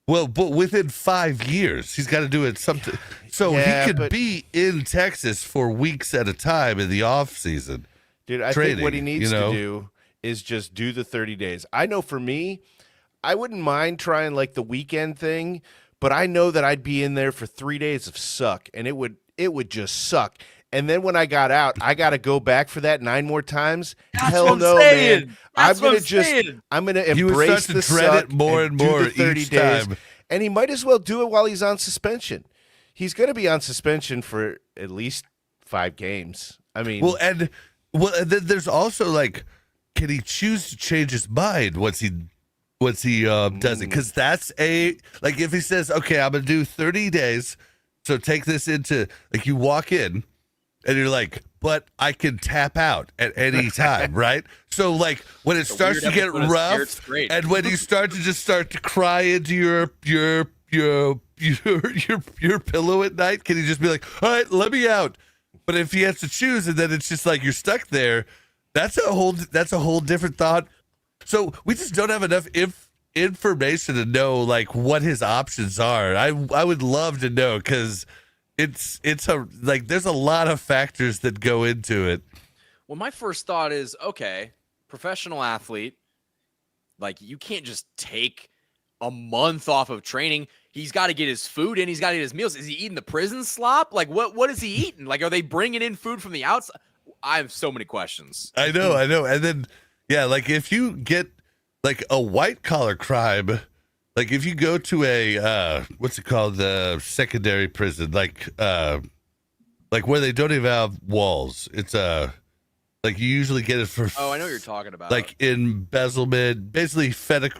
well, but within 5 years, he's got to do it something. So he could be in Texas for weeks at a time in the off season. Dude, I think what he needs to do is just do the 30 days. I know for me, I wouldn't mind trying like the weekend thing, but I know that I'd be in there for 3 days of suck, and it would just suck. And then when I got out, I got to go back for that 9 more times. That's Hell what I'm no, saying. man! That's I'm gonna embrace the suck it more and more do the 30 each days. time. And he might as well do it while he's on suspension. He's going to be on suspension for at least 5 games. I mean, and then there's also like, can he choose to change his mind once he does it? Because that's like if he says, okay, I'm gonna do 30 days, so take this into like you walk in and you're like, but I can tap out at any time, right? So like when it starts to get rough and when you start to cry into your pillow at night, can you just be like, all right, let me out? But if he has to choose and then it's just like you're stuck there, that's a whole different thought. So we just don't have enough information to know like what his options are. I would love to know because it's there's a lot of factors that go into it. Well, my first thought is, okay, professional athlete, like you can't just take a month off of training. He's got to get his food in. He's got to get his meals. Is he eating the prison slop? Like what is he eating? Like, are they bringing in food from the outside? I have so many questions. I know. And then, yeah, like if you get like a white collar crime, like if you go to a, what's it called? The secondary prison, like where they don't even have walls. It's like you usually get it for. Oh, I know what you're talking about. Like embezzlement, basically federal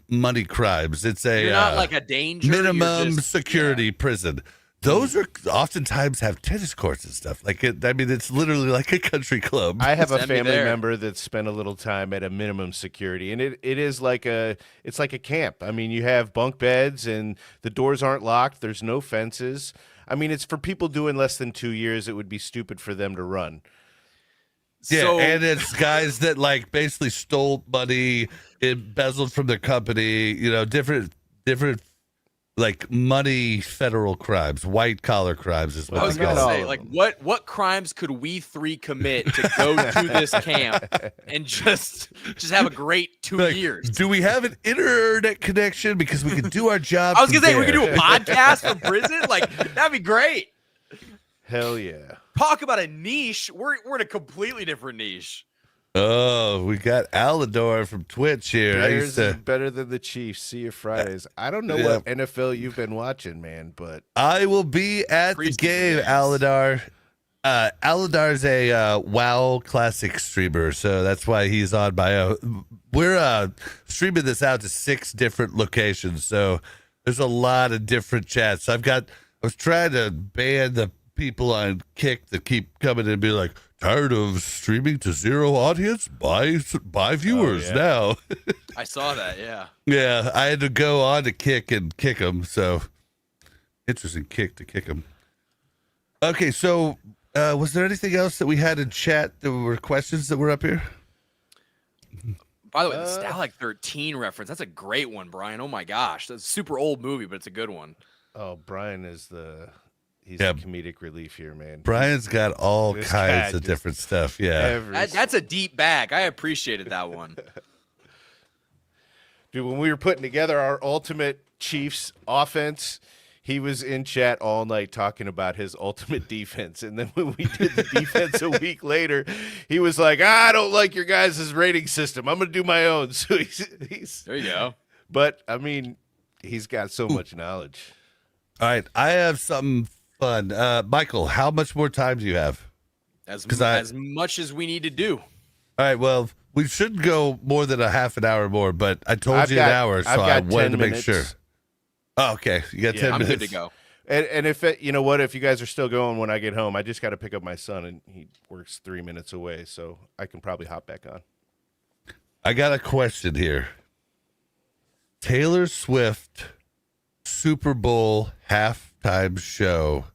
money crimes. It's you're not like a danger. Minimum security prison. Those are oftentimes have tennis courts and stuff. Like it's literally like a country club. I have a family member that spent a little time at a minimum security, and it is like it's like a camp. I mean, you have bunk beds, and the doors aren't locked. There's no fences. I mean, it's for people doing less than 2 years. It would be stupid for them to run. Yeah, and it's guys that like basically stole money, embezzled from their company. You know, different like money federal crimes, white collar crimes as well. I was gonna say, like, what crimes could we 3 commit to go to this camp and just have a great 2 years? Do we have an internet connection because we can do our job? I was gonna say we could do a podcast from prison. Like that'd be great. Hell yeah! Talk about a niche. We're in a completely different niche. Oh, we got Alador from Twitch here. Bears is better than the Chiefs. See you Fridays. I don't know what NFL you've been watching, man, but I will be at the game, Aladar. Aladar's a WoW Classic streamer, so that's why he's on my. We're streaming this out to 6 different locations, so there's a lot of different chats. I was trying to ban the people on Kick that keep coming in and be like, tired of streaming to 0 audience? Buy viewers now. I saw that, yeah. Yeah, I had to go on to Kick and kick them, so interesting kick to kick them. Okay, so was there anything else that we had in chat that were questions that were up here? By the way, the Stalag 13 reference, that's a great one, Brian. Oh my gosh. That's a super old movie, but it's a good one. Oh, Brian is he's the comedic relief here, man. Brian's got all kinds of different stuff. Yeah. That's a deep bag. I appreciated that one. Dude, when we were putting together our ultimate Chiefs offense, he was in chat all night talking about his ultimate defense. And then when we did the defense a week later, he was like, I don't like your guys' rating system. I'm going to do my own. So he's there you go. But, I mean, he's got so much knowledge. All right. I have something fun. Michael, how much more time do you have? as much as we need to do. All right, well, we should go more than a half an hour more, but I told you an hour, so I wanted to make sure. Oh, okay, you got 10 minutes. I'm good to go. And if you know what, if you guys are still going when I get home, I just got to pick up my son, and he works 3 minutes away, so I can probably hop back on. I got a question here. Taylor Swift Super Bowl halftime show.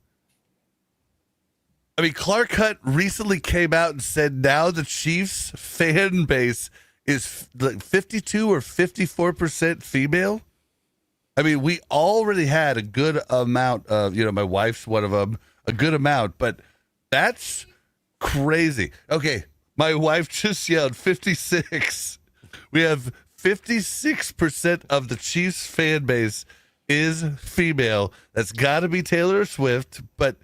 I mean, Clark Hunt recently came out and said now the Chiefs fan base is like 52 or 54% female. I mean, we already had a good amount of, my wife's one of them, a good amount, but that's crazy. Okay, my wife just yelled 56. We have 56% of the Chiefs fan base is female. That's got to be Taylor Swift, but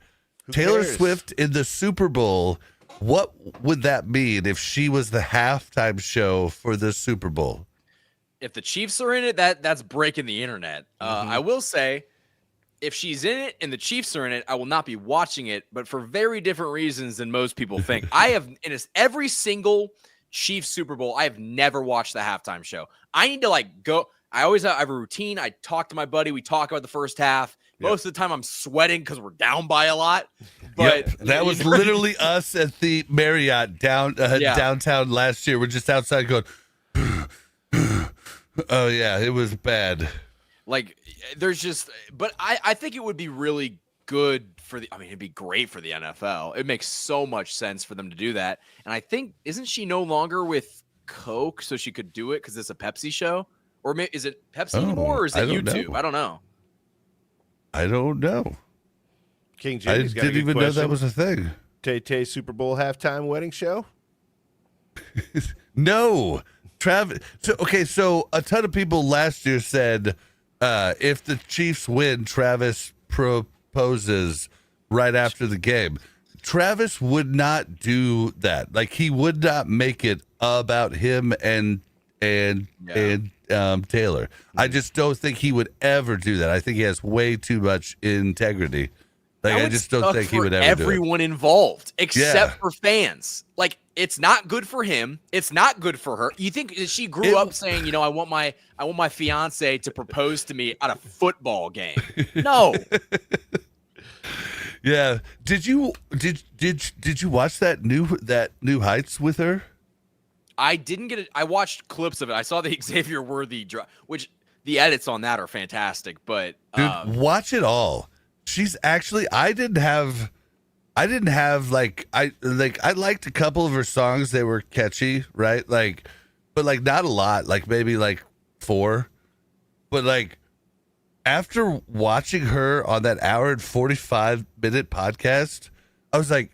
Taylor Swift in the Super Bowl, what would that mean if she was the halftime show for the Super Bowl? If the Chiefs are in it, that's breaking the internet. I will say, if she's in it and the Chiefs are in it, I will not be watching it, but for very different reasons than most people think. I have, in every single Chiefs Super Bowl, I have never watched the halftime show. I need to go. I always have a routine. I talk to my buddy. We talk about the first half. Most of the time I'm sweating because we're down by a lot. But that was literally us at the Marriott downtown last year. We're just outside going, oh yeah, it was bad. But I think it would be really good it'd be great for the NFL. It makes so much sense for them to do that. And I think, isn't she no longer with Coke so she could do it because it's a Pepsi show? Or is it Pepsi anymore, or is it YouTube? I don't know. I don't know. King Jimmy's got a good didn't even question. know that was a thing. Tay Super Bowl halftime wedding show? No. Travis. So a ton of people last year said if the Chiefs win, Travis proposes right after the game. Travis would not do that. Like, he would not make it about him and Taylor. I just don't think he would ever do that. I think he has way too much integrity. I just don't think he would ever do it. Everyone involved, except for fans. Like, it's not good for him. It's not good for her. You think she grew up saying, I want my fiance to propose to me at a football game? No. Yeah. Did you watch that new Heights with her? I didn't get it. I watched clips of it. I saw the Xavier Worthy which the edits on that are fantastic. But dude, watch it all. She's actually. I liked a couple of her songs. They were catchy, right? But not a lot. Maybe 4. But after watching her on that hour and 45-minute podcast, I was like,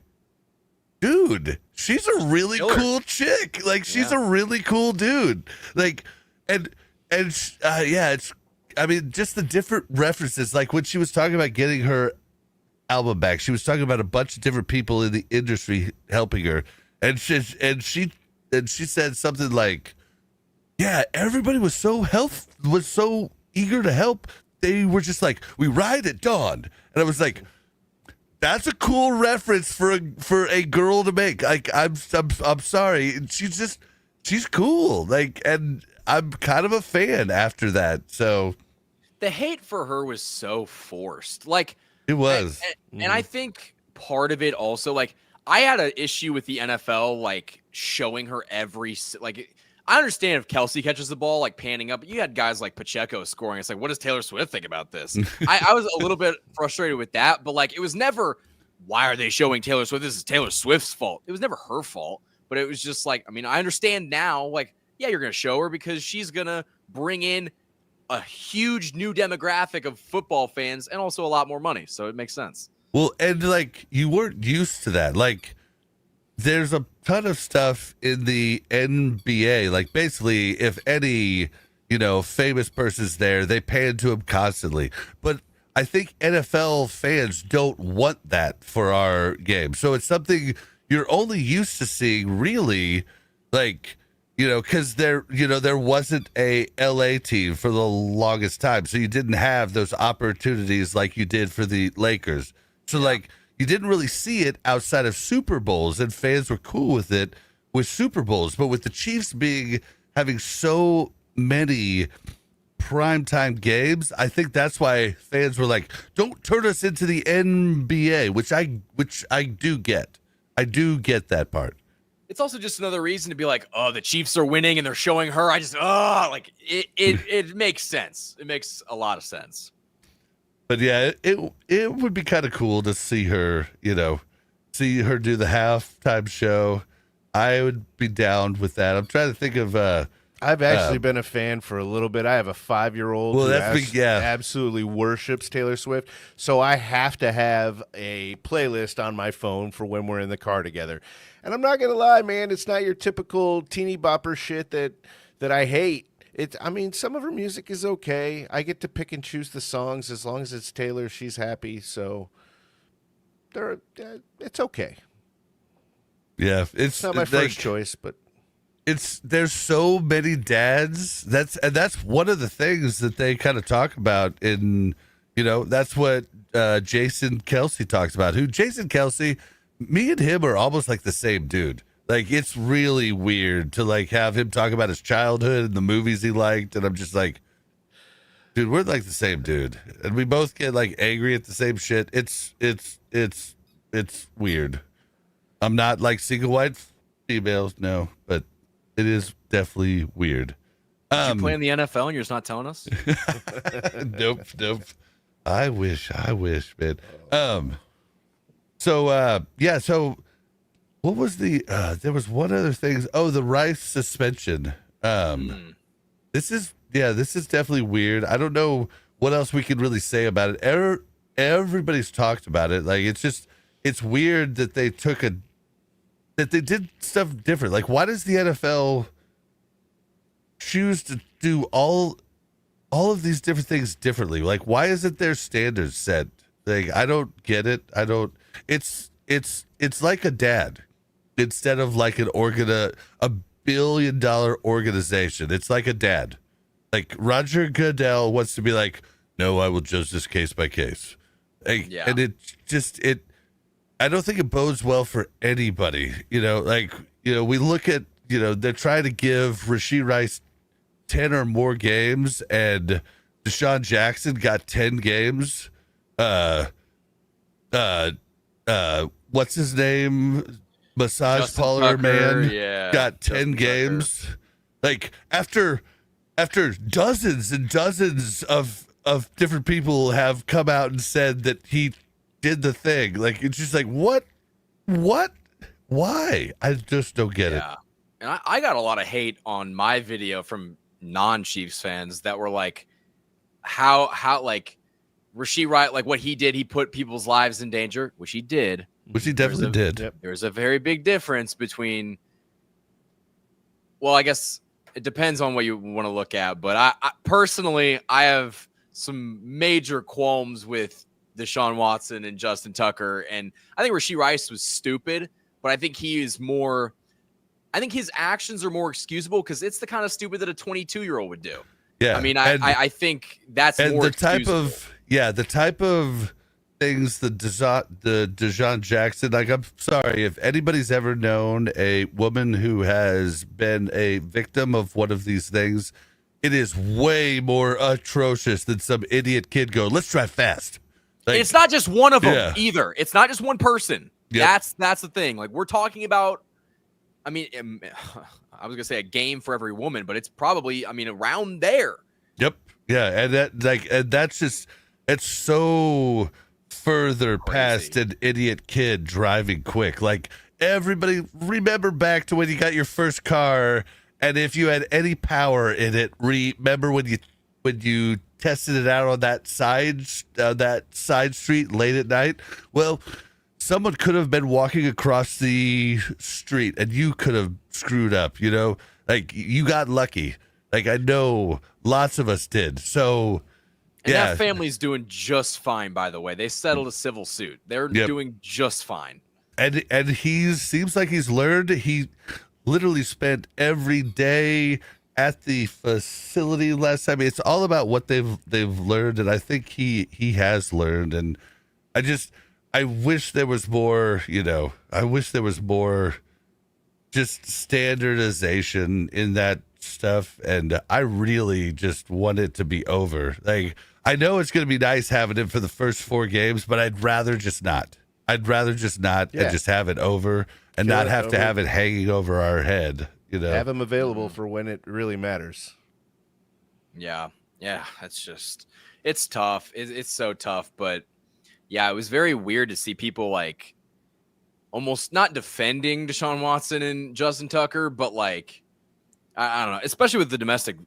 dude, she's a really cool chick. She's a really cool dude. It's, just the different references. When she was talking about getting her album back, she was talking about a bunch of different people in the industry helping her. And she said something like, yeah, everybody was so eager to help. They were just like, we ride at dawn. And I was like, that's a cool reference for a girl to make. I'm sorry. She's cool. And I'm kind of a fan after that. So the hate for her was so forced. It was. And I think part of it also, I had an issue with the NFL, showing her I understand if Kelsey catches the ball, panning up. But you had guys like Pacheco scoring. It's what does Taylor Swift think about this? I was a little bit frustrated with that, but it was never, why are they showing Taylor Swift? This is Taylor Swift's fault. It was never her fault, but it was just I understand now, yeah, you're going to show her because she's going to bring in a huge new demographic of football fans and also a lot more money. So it makes sense. Well, and you weren't used to that. There's a ton of stuff in the NBA. Basically, if any, famous person's there, they pan to him constantly. But I think NFL fans don't want that for our game. So it's something you're only used to seeing, really, because there wasn't a LA team for the longest time. So you didn't have those opportunities like you did for the Lakers. So you didn't really see it outside of Super Bowls, and fans were cool with it with Super Bowls. But with the Chiefs having so many primetime games, I think that's why fans were like, "Don't turn us into the NBA," which I do get. I do get that part. It's also just another reason to be like, oh, the Chiefs are winning and they're showing her. Like it makes sense. It makes a lot of sense. But yeah, it would be kind of cool to see her, see her do the halftime show. I would be down with that. I'm trying to think of. I've actually been a fan for a little bit. I have a 5-year-old who absolutely worships Taylor Swift. So I have to have a playlist on my phone for when we're in the car together. And I'm not going to lie, man, it's not your typical teeny bopper shit that I hate. Some of her music is okay. I get to pick and choose the songs as long as it's Taylor. She's happy. So it's okay. Yeah, it's not my first choice, but there's so many dads. That's one of the things that they kind of talk about in, that's what Jason Kelsey talks about. Jason Kelsey, me and him are almost like the same dude. Like, it's really weird to like have him talk about his childhood and the movies he liked, and I'm just like, dude, we're like the same dude, and we both get like angry at the same shit. It's weird. I'm not like single white females, no, but it is definitely weird. Did you play in the NFL and you're just not telling us? Nope. I wish, man. So what was there was one other thing. Oh, the Rice suspension. This is definitely weird. I don't know what else we could really say about it. Everybody's talked about it. Like, it's weird that they did stuff different. Like, why does the NFL choose to do all of these different things differently? Like, why isn't their standards set? Like, I don't get it. It's like a dad instead of like a $1 billion organization. It's like a dad. Like, Roger Goodell wants to be like, no, I will judge this case by case. Like, yeah. And I don't think it bodes well for anybody. We look at, they're trying to give Rashee Rice 10 or more games, and Deshaun Jackson got 10 games. What's his name? Massage Justin parlor Tucker, man got 10 games. Tucker. Like, after dozens and dozens of different people have come out and said that he did the thing. Like, it's just like, what, why? I just don't get it. And I got a lot of hate on my video from non-Chiefs fans that were like, how like Rashee Rice, like what he did, he put people's lives in danger, which he did. Which he definitely did. Yep. There's a very big difference between, well, I guess it depends on what you want to look at, but I personally, I have some major qualms with Deshaun Watson and Justin Tucker, and I think Rashee Rice was stupid, but I think his actions are more excusable because it's the kind of stupid that a 22-year-old would do. Yeah. I mean, I think that's more the excusable. the type of things the Deshaun Jackson, like, I'm sorry if anybody's ever known a woman who has been a victim of one of these things, it is way more atrocious than some idiot kid go, let's drive fast. Like, it's not just one of them either. It's not just one person. Yep. That's the thing. Like, we're talking about, I mean, I was going to say a game for every woman, but it's probably, around there. Yep. Yeah. And that's just, it's so further past an idiot kid driving quick. Like, everybody remember back to when you got your first car, and if you had any power in it, remember when you tested it out on that side street late at night? Well, someone could have been walking across the street and you could have screwed up, like, you got lucky. Like, I know lots of us did. So, and that family's doing just fine, by the way. They settled a civil suit. They're doing just fine. And he seems like he's learned. He literally spent every day at the facility last time. It's all about what they've learned, and I think he has learned. And I wish there was more, I wish there was more just standardization in that stuff. And I really just want it to be over. Like, I know it's going to be nice having it for the first 4 games, but I'd rather just not. I'd rather just not and just have it over and not have to have it hanging over our head, Have them available for when it really matters. Yeah. Yeah. It's tough. It's so tough. But yeah, it was very weird to see people like almost not defending Deshaun Watson and Justin Tucker, but like, I don't know, especially with the domestic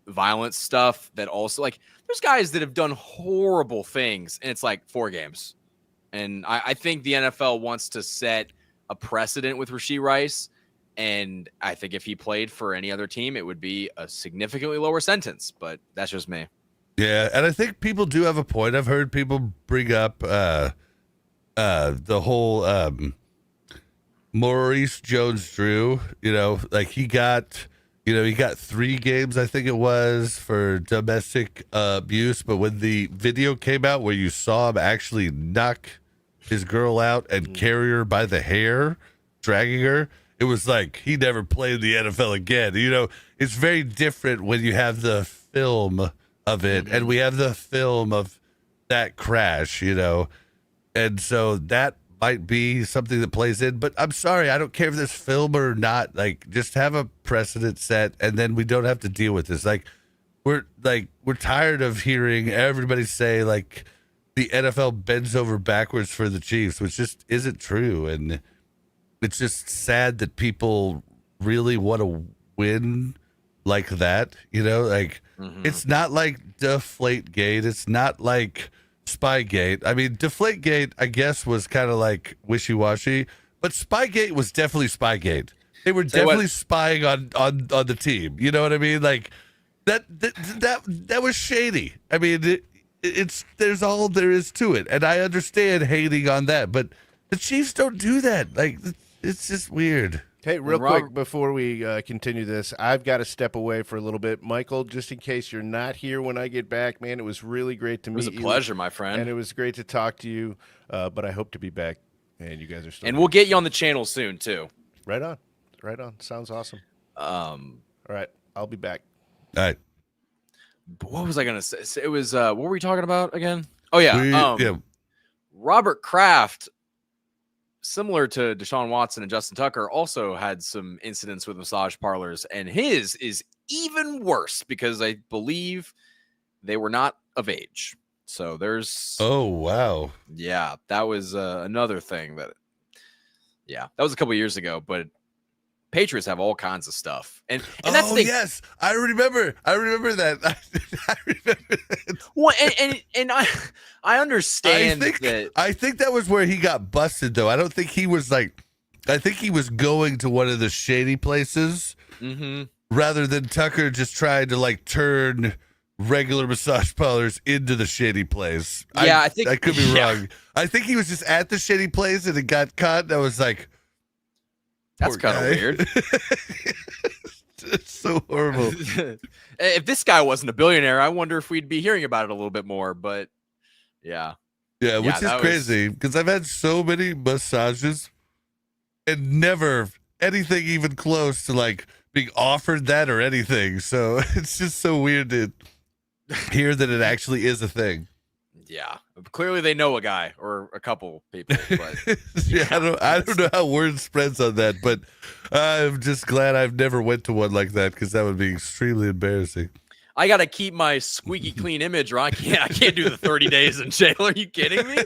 violence stuff that also like there's guys that have done horrible things and it's like 4 games. And I think the NFL wants to set a precedent with Rashee Rice. And I think if he played for any other team, it would be a significantly lower sentence. But that's just me. Yeah, and I think people do have a point. I've heard people bring up the whole Maurice Jones-Drew, like he got 3 games, I think it was, for domestic abuse. But when the video came out where you saw him actually knock his girl out and carry her by the hair, dragging her, it was like he never played in the NFL again. It's very different when you have the film of it, and we have the film of that crash, and so that might be something that plays in. But I'm sorry, I don't care if there's film or not. Like, just have a precedent set, and then we don't have to deal with this. Like, we're tired of hearing everybody say like the NFL bends over backwards for the Chiefs, which just isn't true, and it's just sad that people really want to win like that. It's not like Deflategate. It's not like Spygate. I mean, Deflategate, I guess, was kind of like wishy-washy, but Spygate was definitely Spygate. They were definitely spying on the team. You know what I mean? Like that was shady. I mean, there's all there is to it, and I understand hating on that, but the Chiefs don't do that. Like, it's just weird. Hey, real quick before we continue this, I've got to step away for a little bit. Michael, just in case you're not here when I get back, man, it was really great to meet you. It was a pleasure, my friend. And it was great to talk to you, but I hope to be back, and you guys are still. And we'll get you on the channel soon, too. Right on. Right on. Sounds awesome. All right. I'll be back. All right. What was I going to say? It was, what were we talking about again? Oh, yeah. Robert Kraft, similar to Deshaun Watson and Justin Tucker, also had some incidents with massage parlors, and his is even worse because I believe they were not of age. So there's. Oh, wow. Yeah, that was another thing that was a couple years ago, but Patriots have all kinds of stuff. And that's the thing. Yes, I remember that. I remember that. Well, and I understand I think that was where he got busted, though. I don't think he was like. I think he was going to one of the shady places rather than Tucker just trying to like turn regular massage parlors into the shady place. Yeah, I think I could be wrong. I think he was just at the shady place and it got caught. And I was like, that's kind of weird. It's so horrible. If this guy wasn't a billionaire, I wonder if we'd be hearing about it a little bit more. But yeah, which is crazy because I've had so many massages and never anything even close to like being offered that or anything. So it's just so weird to hear that it actually is a thing. Yeah, clearly they know a guy or a couple people. But I don't know how word spreads on that, but I'm just glad I've never went to one like that because that would be extremely embarrassing. I got to keep my squeaky clean image, or I can't do the 30 days in jail. Are you kidding me?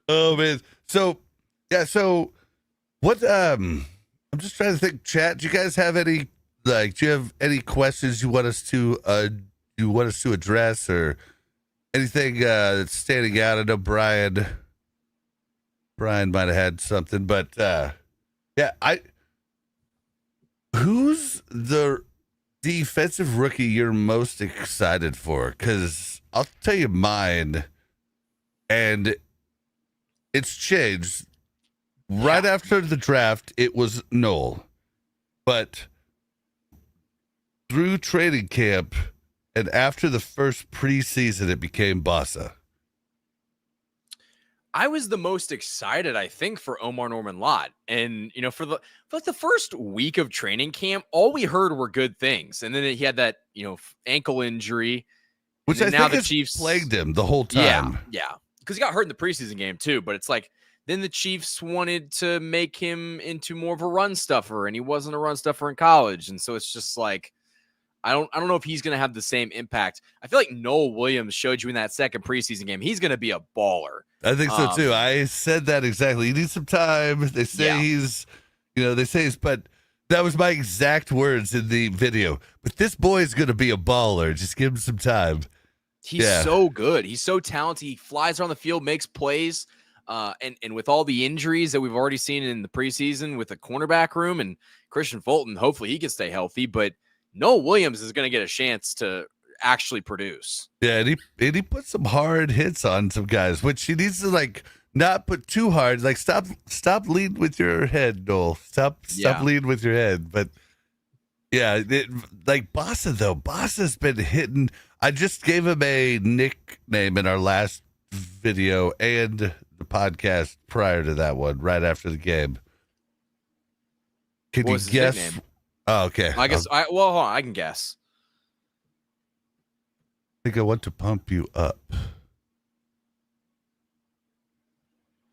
Oh man, so what? I'm just trying to think. Chat, do you guys have any do you have any questions you want us to address or anything that's standing out? I know Brian might have had something, but who's the defensive rookie you're most excited for? Because I'll tell you mine, and it's changed. Right after the draft, it was Noel, but through training camp and after the first preseason, it became Bossa. I was the most excited, I think, for Omar Norman Lott. And, for like the first week of training camp, all we heard were good things. And then he had that, ankle injury. And Which I then now think the has Chiefs plagued him the whole Yeah, time. yeah. Because he got hurt in the preseason game too. But it's like then the Chiefs wanted to make him into more of a run stuffer, and he wasn't a run stuffer in college. And so it's just like I don't know if he's going to have the same impact. I feel like Noel Williams showed you in that second preseason game. He's going to be a baller. I think so too. I said that exactly. He needs some time. They say but that was my exact words in the video. But this boy's going to be a baller. Just give him some time. He's so good. He's so talented. He flies around the field, makes plays. And with all the injuries that we've already seen in the preseason with the cornerback room and Christian Fulton, hopefully he can stay healthy. But Noel Williams is going to get a chance to actually produce. Yeah, and he put some hard hits on some guys, which he needs to not put too hard. Like stop leading with your head, Noel. Stop leading with your head. But yeah, Bosa's been hitting. I just gave him a nickname in our last video and the podcast prior to that one, right after the game. Can you guess? Nickname? Oh, okay. I guess. Hold on. I can guess. I think I want to pump you up.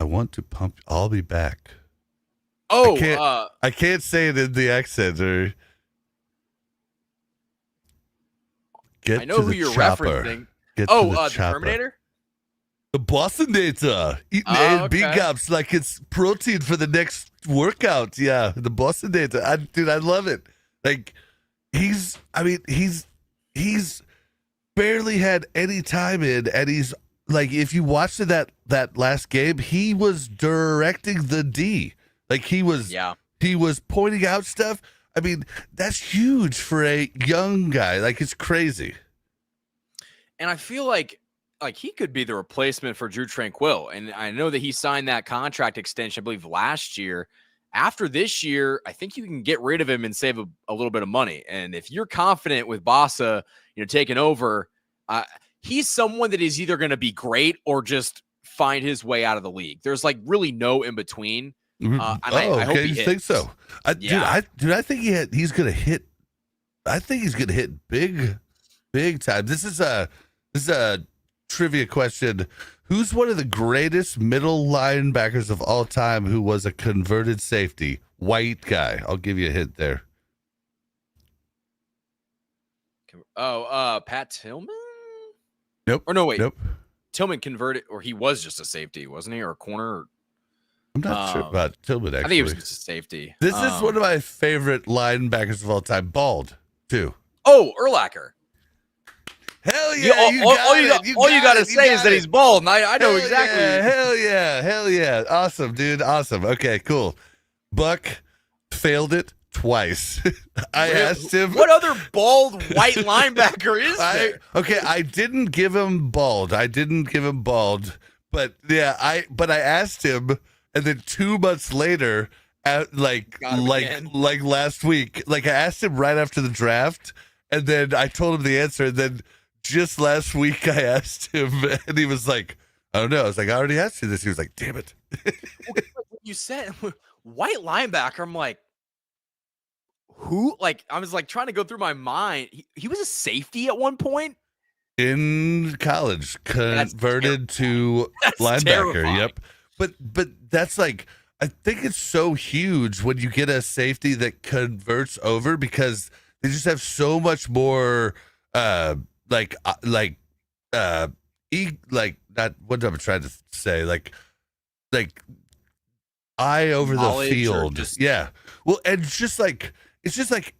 I want to pump. I'll be back. Oh, I can't say it in the accent or. I know who you're referencing. The Terminator? The Bossonator. Eating big ups like it's protein for the next workout. Yeah, the Bossonator. Dude, I love it. Like, he's barely had any time in, and he's like, if you watched that last game, he was directing the D. Like, he was pointing out stuff. I mean, that's huge for a young guy. Like, it's crazy. And I feel like he could be the replacement for Drew Tranquill. And I know that he signed that contract extension, I believe, last year. After this year, I think you can get rid of him and save a little bit of money. And if you're confident with Bosa, taking over, he's someone that is either going to be great or just find his way out of the league. There's really no in between. I hope he hits. Think so. Dude, I think he's going to hit. I think he's going to hit big time. This is a trivia question. Who's one of the greatest middle linebackers of all time who was a converted safety? White guy. I'll give you a hint there. Pat Tillman? Nope. Or no, wait. Nope. Tillman converted, or he was just a safety, wasn't he? Or a corner? I'm not sure about Tillman, actually. I think he was just a safety. This is one of my favorite linebackers of all time. Bald, too. Oh, Urlacher. Hell yeah! All you gotta say is that he's bald, and I know exactly. Yeah, hell yeah! Awesome, dude. Awesome. Okay, cool. Buck failed it twice. I asked him, what other bald white linebacker is there? I didn't give him bald. But yeah, I asked him, and then 2 months later, like last week, I asked him right after the draft, and then I told him the answer, and then. Just last week, I asked him, and he was like, I don't know. I was like, I already asked you this. He was like, damn it. You said white linebacker. I'm like, who? Like, I was trying to go through my mind. He was a safety at one point? In college, converted to linebacker. Terrifying. Yep. But that's I think it's so huge when you get a safety that converts over because they just have so much more not what I'm trying to say, eye over knowledge the field. Yeah. Well, and it's just like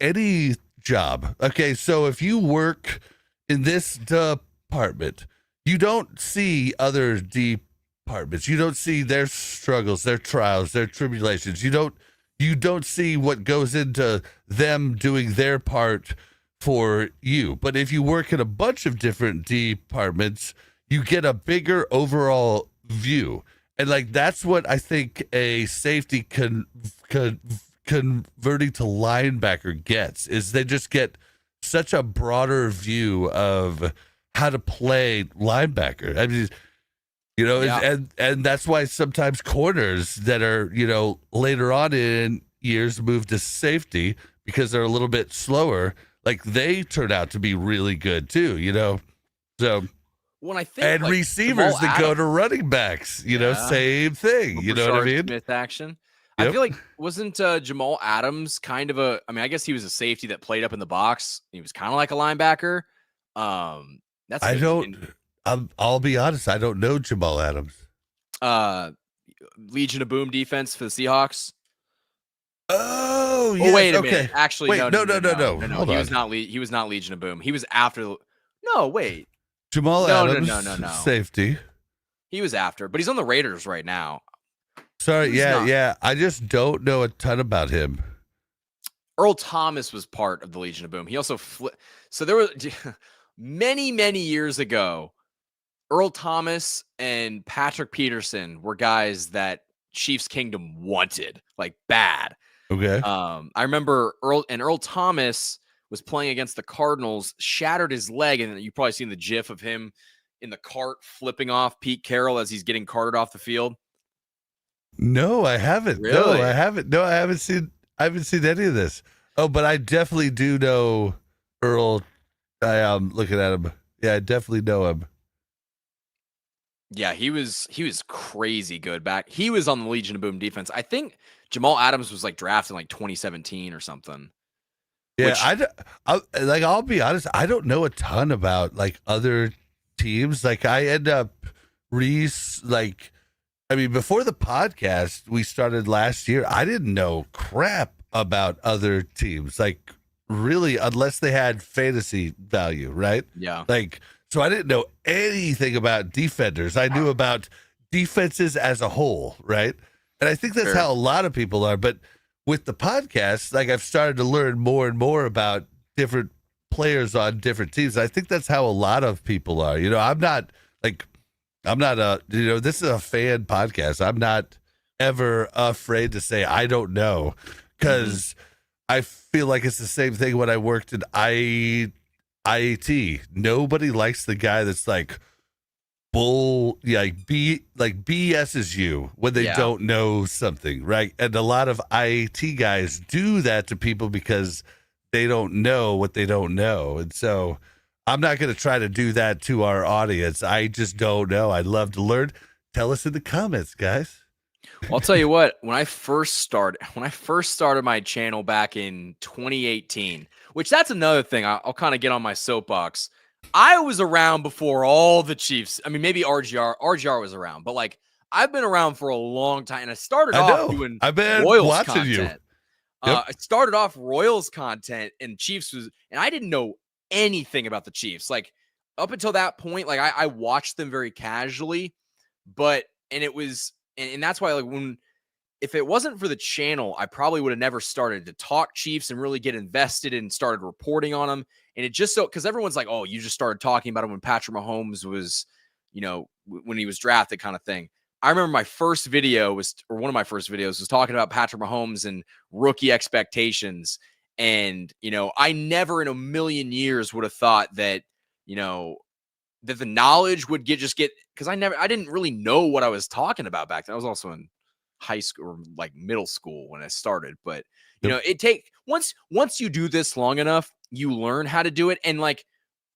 any job. Okay. So if you work in this department, you don't see other departments. You don't see their struggles, their trials, their tribulations. You don't see what goes into them doing their part for you. But if you work in a bunch of different departments, you get a bigger overall view. And that's what I think a safety converting to linebacker gets, is they just get such a broader view of how to play linebacker. I mean, You know, Yeah. and that's why sometimes corners that are, later on in years move to safety because they're a little bit slower. Like they turn out to be really good too. So When I think and like receivers Jamal that go to Adams, running backs, yeah, same thing. You know what I Rashard mean? Smith action. I Yep. feel like wasn't Jamal Adams kind of a? I mean, I guess he was a safety that played up in the box. He was kind of like a linebacker. That's I neat. don't. I'll be honest. I don't know Jamal Adams. Uh, Legion of Boom defense for the Seahawks. Oh, Oh, yes. wait a Okay. minute. Actually, Wait, no. no. Hold He on. was not. He was not Legion of Boom. He was after. No, wait. Jamal No, Adams, no. safety. He was after, but he's on the Raiders right now. Sorry, He's not. yeah. I just don't know a ton about him. Earl Thomas was part of the Legion of Boom. He also so there were many years ago. Earl Thomas and Patrick Peterson were guys that Chiefs Kingdom wanted, like bad. Okay. I remember Earl Thomas was playing against the Cardinals, shattered his leg, and you've probably seen the GIF of him in the cart flipping off Pete Carroll as he's getting carted off the field. No, I haven't. Really? No, I haven't. No, I haven't seen any of this. Oh, but I definitely do know Earl. I am looking at him. Yeah, I definitely know him. Yeah, he was crazy good back. He was on the Legion of Boom defense. I think Jamal Adams was like drafted in like 2017 or something. Yeah, I'll be honest. I don't know a ton about like other teams. Like I end up before the podcast we started last year, I didn't know crap about other teams. Like really, unless they had fantasy value, right? Yeah. Like, so I didn't know anything about defenders. I knew about defenses as a whole, right? And I think that's Sure. how a lot of people are. But with the podcast, like I've started to learn more and more about different players on different teams. I think that's how a lot of people are. I'm not this is a fan podcast. I'm not ever afraid to say I don't know because I feel like it's the same thing when I worked in IAT. Nobody likes the guy that's like BS's you when they don't know something, right? And a lot of IAT guys do that to people because they don't know what they don't know. And so I'm not going to try to do that to our audience. I just don't know. I'd love to learn. Tell us in the comments, guys. Well, I'll tell you what, when I first started my channel back in 2018, which that's another thing I'll kind of get on my soapbox. I was around before all the Chiefs. I mean, maybe RGR was around, but like I've been around for a long time. And I started off doing Royals watching content. You. Yep. I started off Royals content and Chiefs and I didn't know anything about the Chiefs. Like up until that point, like I watched them very casually, and that's why like if it wasn't for the channel, I probably would have never started to talk Chiefs and really get invested and started reporting on them. And it just because everyone's like, oh, you just started talking about him when Patrick Mahomes was, when he was drafted kind of thing. I remember my first video one of my first videos was talking about Patrick Mahomes and rookie expectations. And, I never in a million years would have thought that, that the knowledge would get because I didn't really know what I was talking about back then. I was also in high school or like middle school when I started, but once you do this long enough, you learn how to do it. And like,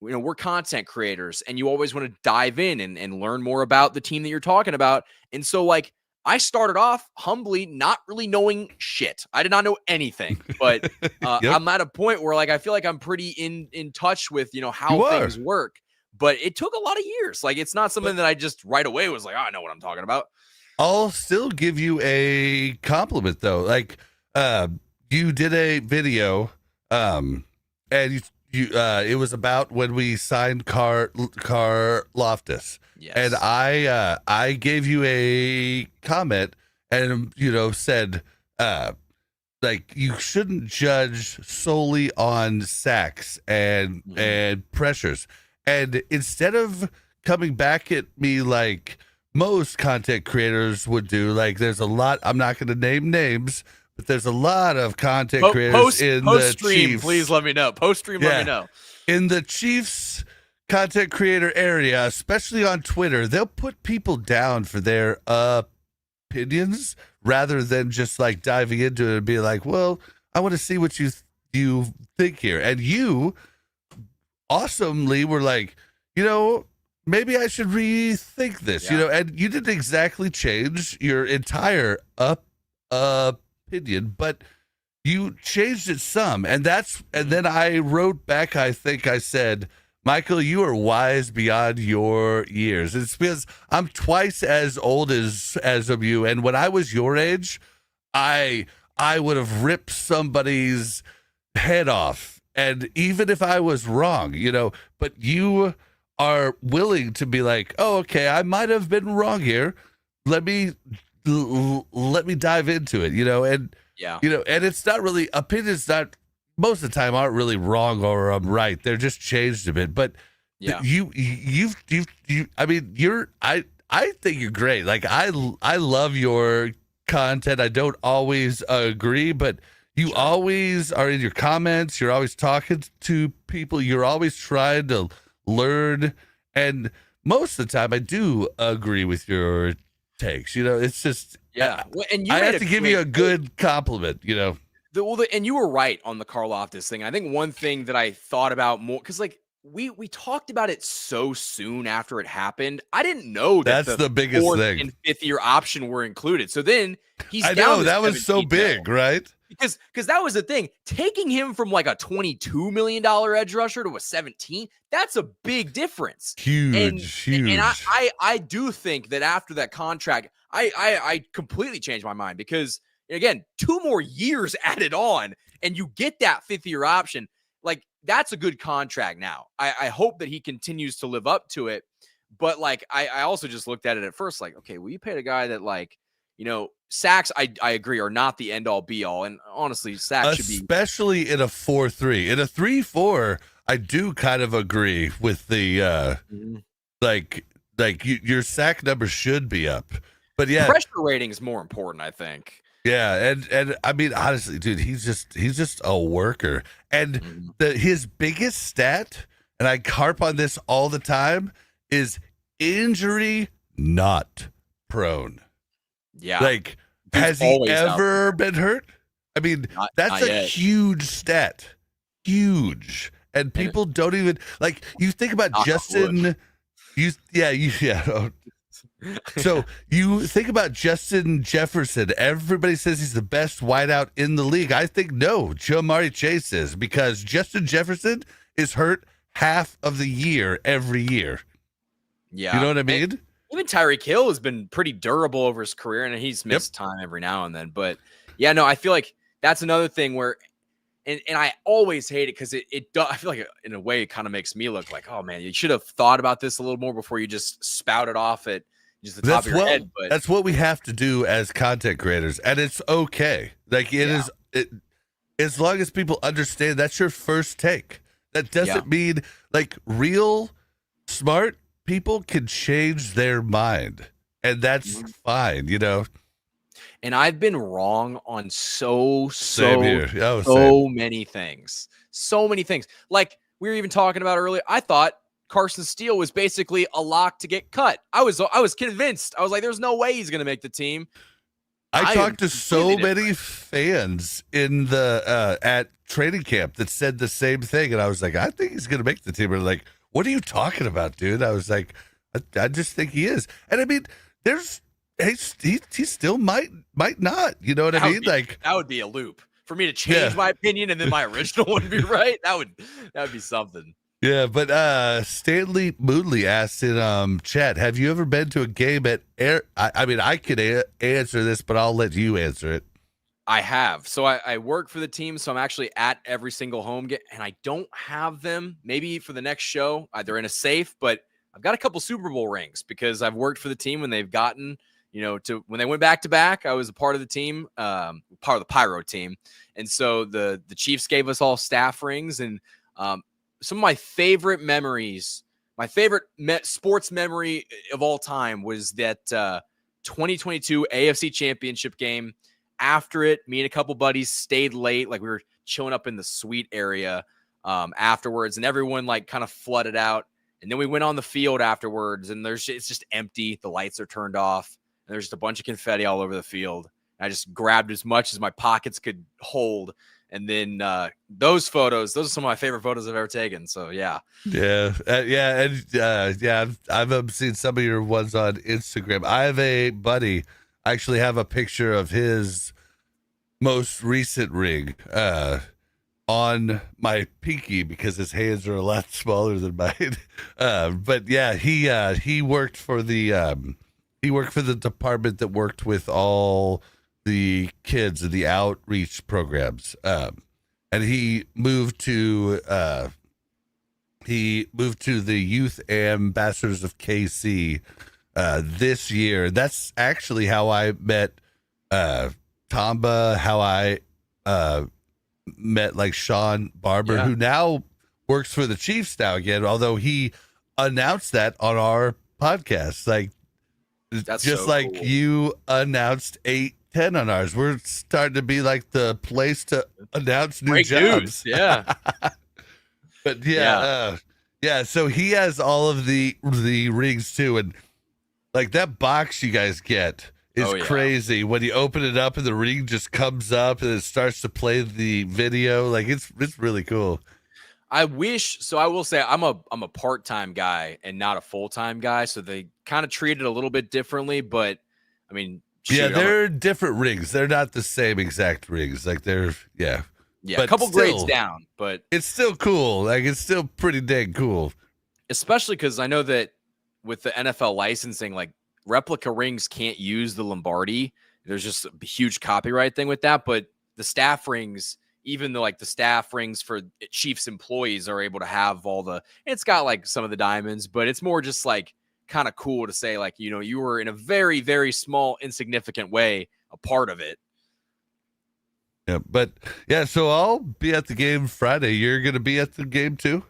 we're content creators and you always want to dive in and learn more about the team that you're talking about. And so like, I started off humbly, not really knowing shit. I did not know anything, but I'm at a point where like, I feel like I'm pretty in touch with, how things work, but it took a lot of years. Like, it's not something that I just right away was like, oh, I know what I'm talking about. I'll still give you a compliment though. Like, you did a video, and you it was about when we signed Car Loftus. Yes. And I gave you a comment and said like you shouldn't judge solely on sacks and pressures. And instead of coming back at me like most content creators would do, like there's a lot, I'm not going to name names, but there's a lot of content creators in the stream, Chiefs. please let me know. Post stream, let me know. In the Chiefs content creator area, especially on Twitter, they'll put people down for their opinions rather than just like diving into it and be like, well, I want to see what you think here. And you awesomely were like, maybe I should rethink this, and you didn't exactly change your entire opinion, but you changed it some. And then I wrote back, I think I said, Michael, you are wise beyond your years. It's because I'm twice as old as of you. And when I was your age, I would have ripped somebody's head off. And even if I was wrong, but you are willing to be like, oh, okay, I might have been wrong here. Let me dive into it, and and it's not really opinions. Not most of the time aren't really wrong or right. They're just changed a bit. But you. I mean, I think you're great. Like I love your content. I don't always agree, but you always are in your comments. You're always talking to people. You're always trying to learn. And most of the time I do agree with your takes. It's just, and you I have to give you a good compliment, and you were right on the Karloftis thing. I think one thing that I thought about more, because like we talked about it so soon after it happened. I didn't know that that's the biggest fourth thing and fifth year option were included. So then he's I down know to that was so 17 big, mil. right? Because that was the thing. Taking him from like a $22 million edge rusher to a 17, that's a big difference. Huge. And I do think that after that contract, I completely changed my mind because, again, 2 more years added on and you get that 5th year option. Like, that's a good contract now. I hope that he continues to live up to it. But, like, I also just looked at it at first like, okay, well, you paid a guy that, like, sacks, I agree, are not the end all be all. And honestly, sacks should be, especially in a 4-3. In a 3-4, I do kind of agree with the like your sack number should be up. But yeah, pressure rating is more important, I think. Yeah, and I mean honestly, dude, he's just a worker. And his biggest stat, and I harp on this all the time, is injury not prone. Yeah. Like, has he ever been hurt? I mean, that's not a yet. huge stat. Huge. And people don't even, like, you think about Justin. So you think about Justin Jefferson. Everybody says he's the best wideout in the league. I think no, Jamari Chase is, because Justin Jefferson is hurt half of the year every year. Yeah. You know what I mean? And even Tyreek Hill has been pretty durable over his career, and he's missed time every now and then. But yeah, no, I feel like that's another thing where, and I always hate it because it does. I feel like in a way it kind of makes me look like, oh man, you should have thought about this a little more before you just spout it off at just the top of your head. But that's what we have to do as content creators, and it's okay. Like it is, as long as people understand that's your first take. That doesn't mean, like, real smart people can change their mind, and that's fine, And I've been wrong on so many things. So many things. Like we were even talking about earlier, I thought Carson Steele was basically a lock to get cut. I was convinced. I was like, there's no way he's going to make the team. I talked to so many fans in the at training camp that said the same thing, and I was like, I think he's going to make the team. And like, what are you talking about, dude? I was like, I just think he is. And I mean, he still might not. You know what I mean? Like, that would be a loop for me to change my opinion and then my original one be right. That would be something. Yeah, but Stanley Moodley asked in chat, have you ever been to a game at Air? I mean, I could answer this, but I'll let you answer it. I have. So I work for the team, so I'm actually at every single home game, and I don't have them. Maybe for the next show, they're in a safe, but I've got a couple Super Bowl rings because I've worked for the team when they've gotten, to when they went back to back. I was a part of the team, part of the Pyro team, and so the Chiefs gave us all staff rings, and some of my favorite memories, my favorite sports memory of all time was that 2022 AFC Championship game. After it, me and a couple buddies stayed late. Like, we were chilling up in the suite area afterwards, and everyone like kind of flooded out. And then we went on the field afterwards, and it's just empty. The lights are turned off, and there's just a bunch of confetti all over the field. I just grabbed as much as my pockets could hold. And then those are some of my favorite photos I've ever taken. So, yeah. Yeah. I've seen some of your ones on Instagram. I have a buddy, I actually have a picture of his most recent ring on my pinky because his hands are a lot smaller than mine. But yeah, he worked for the department that worked with all the kids in the outreach programs. And he moved to the Youth Ambassadors of KC this year. That's actually how I met Tamba, how I met like Sean Barber, who now works for the Chiefs now again, although he announced that on our podcast. Like, that's just so like cool. you announced 8-10 on ours. We're starting to be like the place to announce new Break jobs. news. Yeah. But yeah, so he has all of the rings too, and like that box you guys get is crazy. When you open it up and the ring just comes up and it starts to play the video, like it's really cool. I will say I'm a part-time guy and not a full-time guy, so they kind of treat it a little bit differently, but I mean, shoot, they're different rings. They're not the same exact rings. Like they're but a couple grades down, but it's still cool. Like it's still pretty dang cool. Especially because I know that with the NFL licensing, like replica rings can't use the Lombardi. There's just a huge copyright thing with that, but the staff rings, even though like the staff rings for Chiefs employees are able to have it's got like some of the diamonds, but it's more just like kind of cool to say like, you were in a very, very small, insignificant way a part of it. Yeah, but so I'll be at the game Friday. You're going to be at the game too?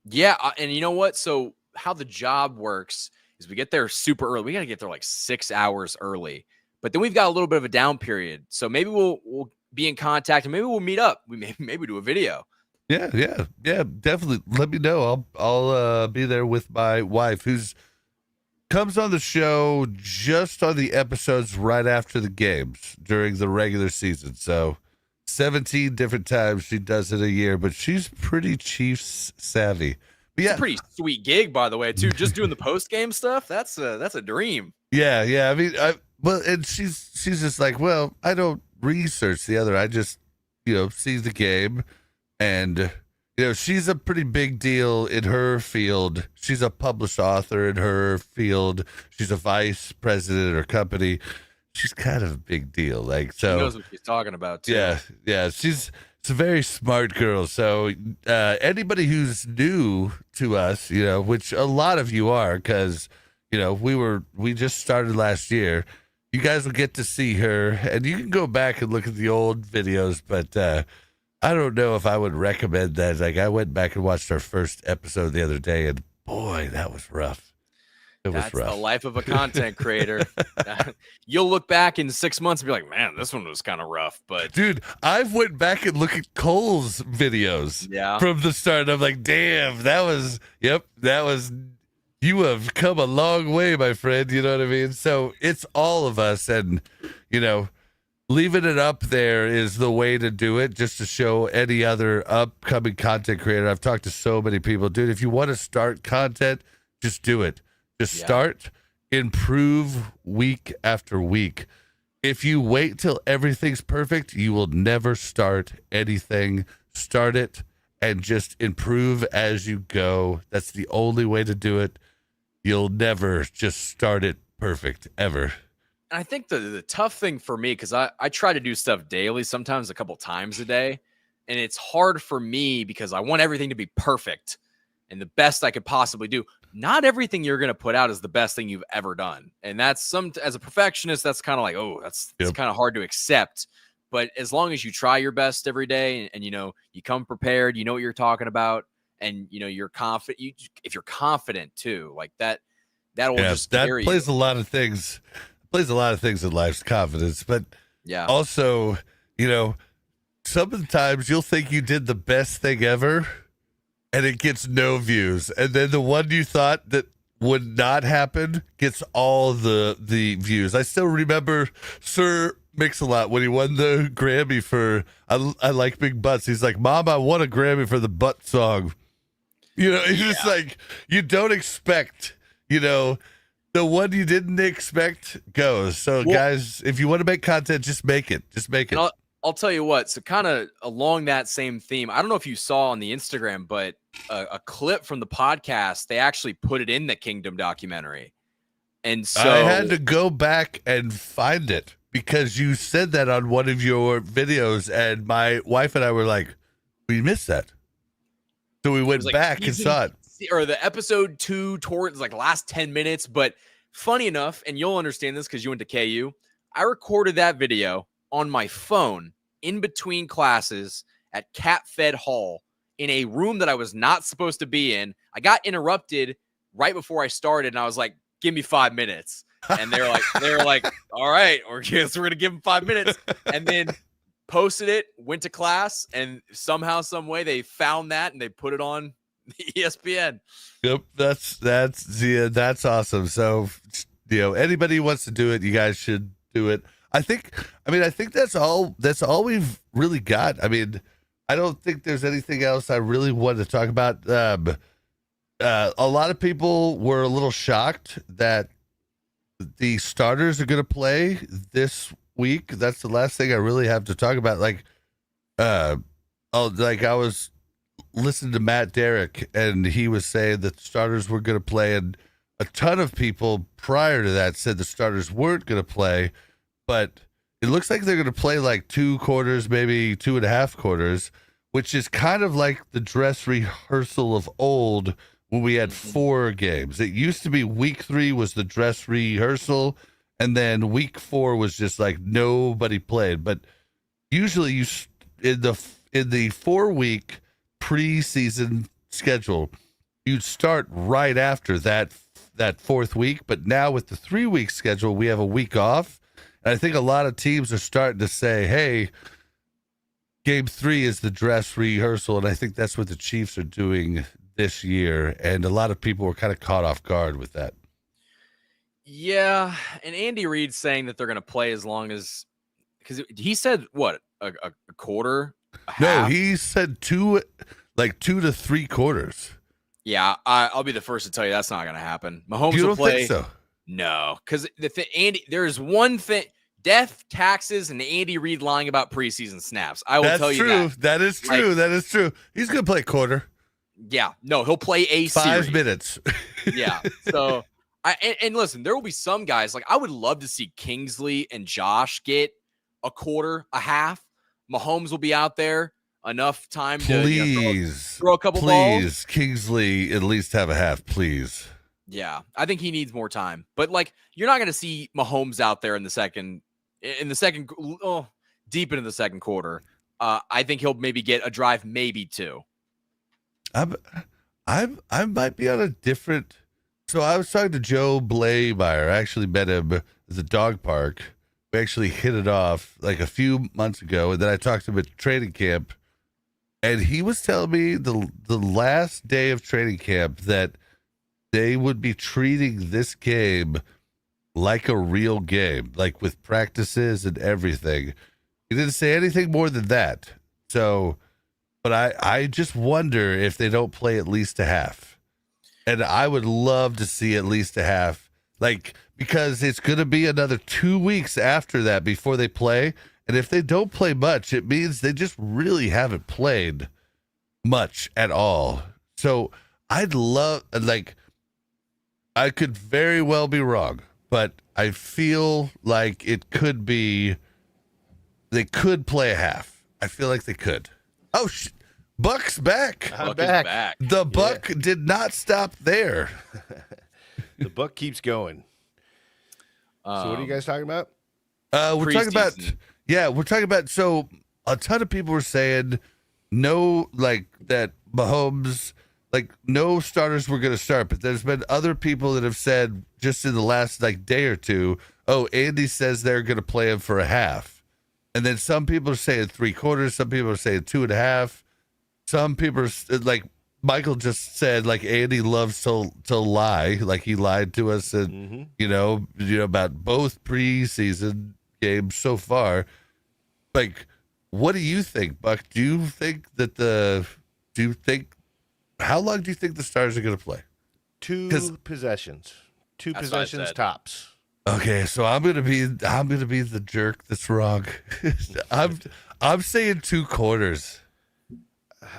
Yeah, and you know what? So how the job works is we get there super early. We got to get there like 6 hours early, but then we've got a little bit of a down period. So maybe we'll be in contact and maybe we'll meet up. We maybe do a video. Yeah, definitely. Let me know. I'll be there with my wife, who's comes on the show just on the episodes right after the games during the regular season. So 17 different times she does it a year, but she's pretty Chiefs savvy. But it's a pretty sweet gig, by the way, too. Just doing the post game stuff. That's a dream. Yeah. I mean, and she's just like, well, I don't research the other. I just, see the game, and she's a pretty big deal in her field. She's a published author in her field. She's a vice president at her company. She's kind of a big deal. Like, so she knows what she's talking about too. Yeah. She's a very smart girl. So anybody who's new to us, which a lot of you are, because we just started last year. You guys will get to see her, and you can go back and look at the old videos, but I don't know if I would recommend that. Like, I went back and watched our first episode the other day, and boy, that was rough. That's the life of a content creator. You'll look back in 6 months and be like, man, this one was kind of rough. But dude, I've went back and looked at Cole's videos from the start. I'm like, damn, that was, you have come a long way, my friend. You know what I mean? So it's all of us, and, leaving it up there is the way to do it, just to show any other upcoming content creator. I've talked to so many people, dude. If you want to start content, just do it. Just start, improve week after week. If you wait till everything's perfect, you will never start anything. Start it and just improve as you go. That's the only way to do it. You'll never just start it perfect, ever. And I think the tough thing for me, because I try to do stuff daily, sometimes a couple times a day, and it's hard for me because I want everything to be perfect and the best I could possibly do. Not everything you're going to put out is the best thing you've ever done. And that's as a perfectionist, that's kind of like, it's kind of hard to accept. But as long as you try your best every day and you come prepared, you know what you're talking about, and you're confident, if you're confident too, like that'll just carry plays you. a lot of things. Plays a lot of things in life's confidence, but also, sometimes you'll think you did the best thing ever, and it gets no views. And then the one you thought that would not happen gets all the views. I still remember Sir Mix-a-Lot when he won the Grammy for I Like Big Butts. He's like, Mom, I won a Grammy for the butt song. You know, it's just like, you don't expect, the one you didn't expect goes. So, guys, if you want to make content, just make it. Just make it. I'll tell you what. So, kind of along that same theme, I don't know if you saw on the Instagram, but a clip from the podcast, they actually put it in the Kingdom documentary. And so I had to go back and find it because you said that on one of your videos, and my wife and I were like, we missed that. So we went back and saw it. Or the episode 2 towards like last 10 minutes. But funny enough, and you'll understand this because you went to KU, I recorded that video on my phone in between classes at Cat Fed Hall in a room that I was not supposed to be in. I got interrupted right before I started, and I was like, give me 5 minutes. And they were like, all right, or yes, we're gonna give them 5 minutes. And then posted it, went to class, and somehow, some way they found that and they put it on ESPN. Yep, that's awesome. So, anybody who wants to do it, you guys should do it. I think that's all we've really got. I mean, I don't think there's anything else I really wanted to talk about. A lot of people were a little shocked that the starters are going to play this week. That's the last thing I really have to talk about. I was listening to Matt Derrick, and he was saying that the starters were going to play, and a ton of people prior to that said the starters weren't going to play, but it looks like they're going to play like 2 quarters, maybe 2.5 quarters, which is kind of like the dress rehearsal of old when we had 4 games. It used to be week 3 was the dress rehearsal, and then week 4 was just like nobody played. But usually in the 4-week preseason schedule, you'd start right after that 4th week. But now with the 3-week schedule, we have a week off. And I think a lot of teams are starting to say, hey, game 3 is the dress rehearsal. And I think that's what the Chiefs are doing this year. And a lot of people were kind of caught off guard with that. Yeah. And Andy Reid's saying that they're going to play as long as, because he said, what, a quarter? No, he said 2 to 3 quarters. Yeah, I'll be the first to tell you that's not going to happen. Mahomes You will don't play. think so? No, because Andy, there's one thing: death, taxes, and Andy Reid lying about preseason snaps. I will tell you that. That is true. That is true. He's going to play a quarter. Yeah, no, he'll play a 5 series. minutes. Yeah. So, and listen, there will be some guys like I would love to see Kingsley and Josh get a quarter, a half. Mahomes will be out there enough time to throw a couple balls. Please, Kingsley, at least have a half, please. Yeah, I think he needs more time. But like, you're not going to see Mahomes out there deep into the second quarter. I think he'll maybe get a drive, maybe 2. I might be on a different. So I was talking to Joe Blameyer. I actually met him at the dog park. We actually hit it off like a few months ago, and then I talked to him at training camp, and he was telling me the last day of training camp that they would be treating this game like a real game, like with practices and everything. He didn't say anything more than that. So, but I just wonder if they don't play at least a half. And I would love to see at least a half, like, because it's going to be another 2 weeks after that before they play. And if they don't play much, it means they just really haven't played much at all. So I'd love, like, I could very well be wrong, but I feel like it could be, they could play a half. I feel like they could. Oh, Buck's back. I'm Buck is back. The Buck did not stop there. The buck keeps going. So what are you guys talking about? We're talking about, Preseason. we're talking about, so a ton of people were saying no, like that Mahomes, like no starters were going to start, but there's been other people that have said just in the last like day or two, oh, Andy says they're going to play him for a half. And then some people are saying 3 quarters. Some people are saying 2.5. Some people are like Michael just said, like, Andy loves to lie, like he lied to us, and you know about both preseason games so far. Like, what do you think, Buck? Do you think how long do you think the Stars are going to play? 2 possessions. 2 That's what I possessions said. tops. Okay, so I'm gonna be the jerk that's wrong. I'm saying 2 quarters.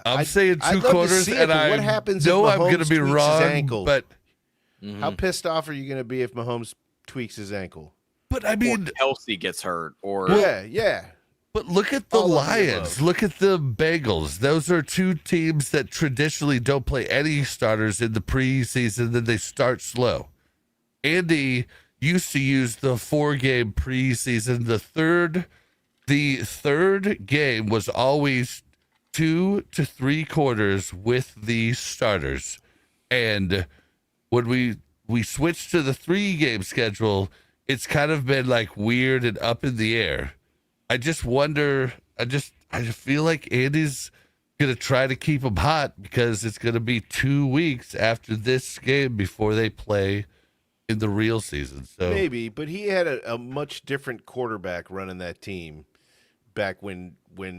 I'm saying 2 I'd love to quarters, see it, and but I what happens know if I'm gonna Mahomes be tweaks his wrong. ankle? But How pissed off are you going to be if Mahomes tweaks his ankle? I mean, Or Kelsey gets hurt, or Yeah. but look at the All of the Lions. above. Look at the Bengals. Those are 2 teams that traditionally don't play any starters in the preseason. Then they start slow. Andy used to use the 4-game preseason. The third game was always 2 to 3 quarters with the starters. And when we switched to the 3-game schedule, it's kind of been like weird and up in the air. I just wonder. I feel like Andy's gonna try to keep them hot because it's gonna be 2 weeks after this game before they play in the real season. So Maybe, but he had a much different quarterback running that team back when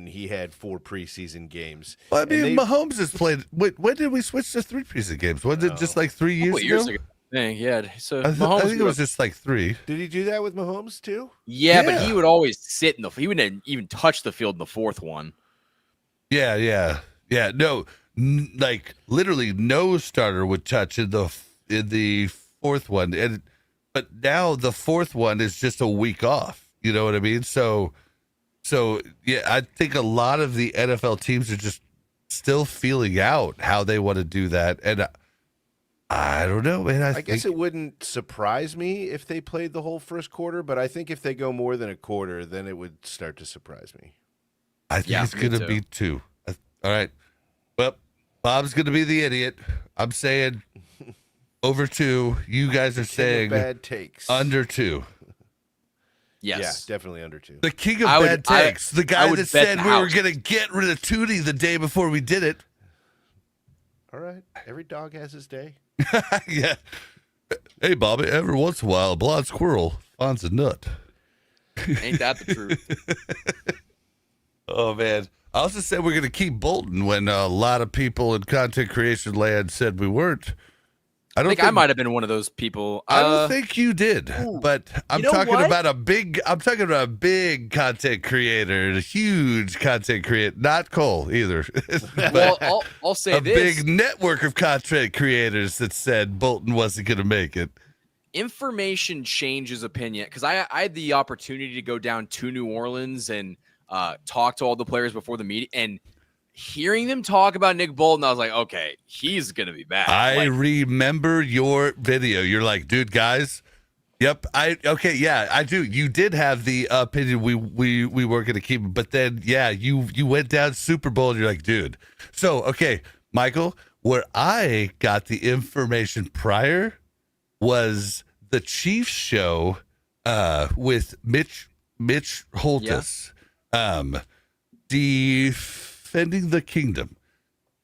he had 4 preseason games. Well, I And mean, they- Mahomes has played. Wait, when did we switch to 3 preseason games? Was it just like 3 years, couple years ago? ago. Yeah. So I Mahomes think it was just like 3. Did he do that with Mahomes too? Yeah, but Yeah. he would always sit in the. He wouldn't even touch the field in the 4th one. Yeah. No, like literally no starter would touch in the 4th one, but now the 4th one is just a week off. You know what I mean? So yeah, I think a lot of the NFL teams are just still feeling out how they want to do that, and I don't know, man. I guess it wouldn't surprise me if they played the whole first quarter, but I think if they go more than a quarter, then it would start to surprise me. I think Yeah, it's me going to too. be 2. All right. Well, Bob's going to be the idiot. I'm saying over 2. You guys are King of saying bad takes. under 2. Yes. Yeah, definitely under 2. The king of I would- bad takes. The I guy would that bet said the we were house. going to get rid of Tootie the day before we did it. All right. Every dog has his day. Yeah. Hey, Bobby, every once in a while, a blonde squirrel finds a nut. Ain't that the truth? Oh, man. I also said we're going to keep Bolton when a lot of people in content creation land said we weren't. I think I might have been one of those people. I don't think you did, but I'm you know talking what? about a big content creator, a huge content creator, not Cole either. But Well, I'll say a this: big network of content creators that said Bolton wasn't going to make it. information changes opinion. Because I had the opportunity to go down to New Orleans and talk to all the players before the meeting, and hearing them talk about Nick Bolton, I was like, okay, he's gonna be back. I Like, remember your video. You're like, dude, guys. Yep. Yeah, I do. You did have the opinion we were going to keep him, but then yeah, you went down Super Bowl and you're like, dude. So okay, Michael, where I got the information prior was the Chiefs show with Mitch Holtis, Defending the Kingdom.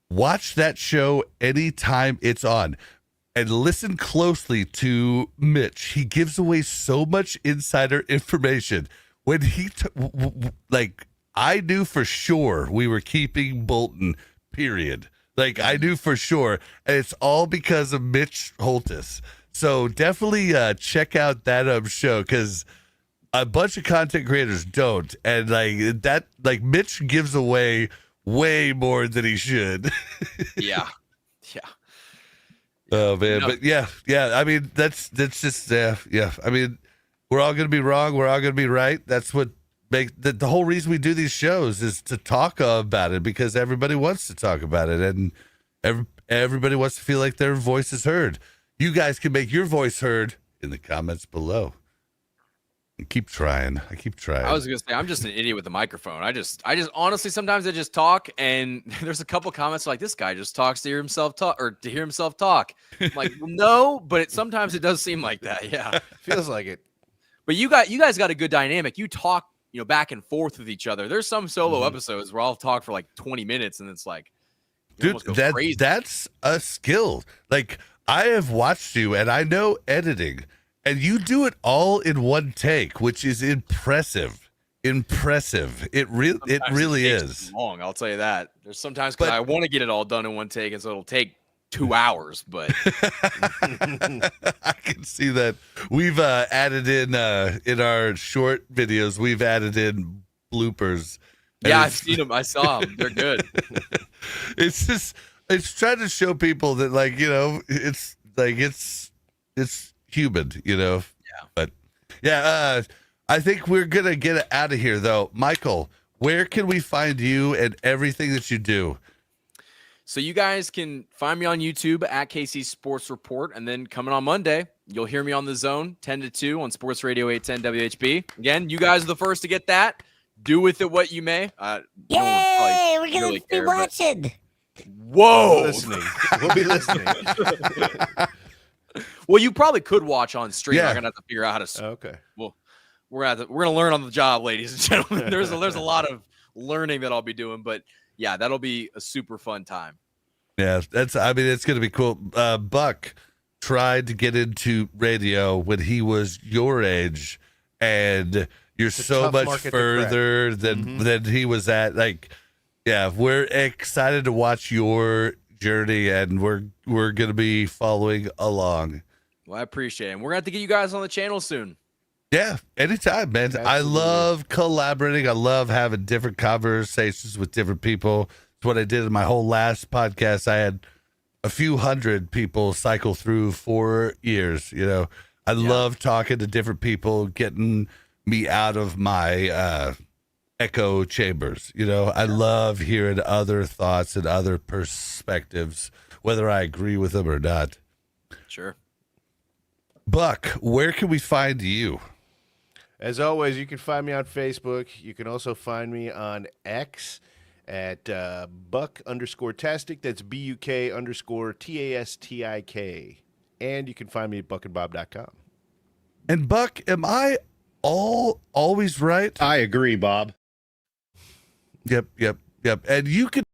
Watch that show anytime it's on and listen closely to Mitch. He gives away so much insider information. When he, I knew for sure we were keeping Bolton, period. Like, I knew for sure. And it's all because of Mitch Holtis. So definitely check out that show because a bunch of content creators don't. And Mitch gives away way more than he should. yeah. Oh man, No. but yeah. I mean, that's just yeah. I mean, we're all gonna be wrong. We're all gonna be right. That's what make the whole reason we do these shows is to talk about it because everybody wants to talk about it and everybody wants to feel like their voice is heard. You guys can make your voice heard in the comments below. I keep trying. I was gonna say I'm just an idiot with a microphone. I just honestly sometimes I just talk and there's a couple comments like this guy just talks to hear himself talk or to hear himself talk. I'm like, well, no, but sometimes it does seem like that. Yeah. Feels like it. But you guys got a good dynamic. You talk, back and forth with each other. There's some solo episodes where I'll talk for like 20 minutes and it's like, Dude, almost go crazy. that's a skill. Like, I have watched you and I know editing, and you do it all in one take, which is impressive. Impressive. It really takes is. too long, I'll tell you that. There's sometimes But- I want to get it all done in one take, and so it'll take 2 hours. But I can see that. We've added in our short videos, we've added in bloopers. And yeah, I've seen them. I saw them. They're good. It's just, it's trying to show people that, like, you know, it's like it's human, you know. Yeah. But yeah, I think we're gonna get it out of here though. Michael, where can we find you and everything that you do? So you guys can find me on YouTube at KC Sports Report, and then coming on Monday, you'll hear me on The Zone 10 to 2 on Sports Radio 810 WHB. Again, you guys are the first to get that. Do with it what you may. Yay! We're gonna be watching. Whoa! Listening. We'll be listening. Well, you probably could watch on stream. Yeah. I'm gonna have to figure out how to. Okay. Well, we're gonna learn on the job, ladies and gentlemen. There's a lot of learning that I'll be doing, but yeah, that'll be a super fun time. Yeah, it's gonna be cool. Buck tried to get into radio when he was your age, and you're a so tough much market to further than he was at. Like, yeah, we're excited to watch your journey, and we're gonna be following along. Well, I appreciate it. And we're gonna have to get you guys on the channel soon. Yeah, anytime, man. I Absolutely. love collaborating. I love having different conversations with different people. It's what I did in my whole last podcast. I had a few hundred people cycle through 4 years. You know, I love talking to different people, getting me out of my echo chambers. You know, I love hearing other thoughts and other perspectives, whether I agree with them or not. Sure. Buck, where can we find you? As always, you can find me on Facebook. You can also find me on X at Buck_Tastic. That's BUK_TASTIK. And you can find me at buckandbob.com. And Buck, am I always right? I agree, Bob. Yep. And you can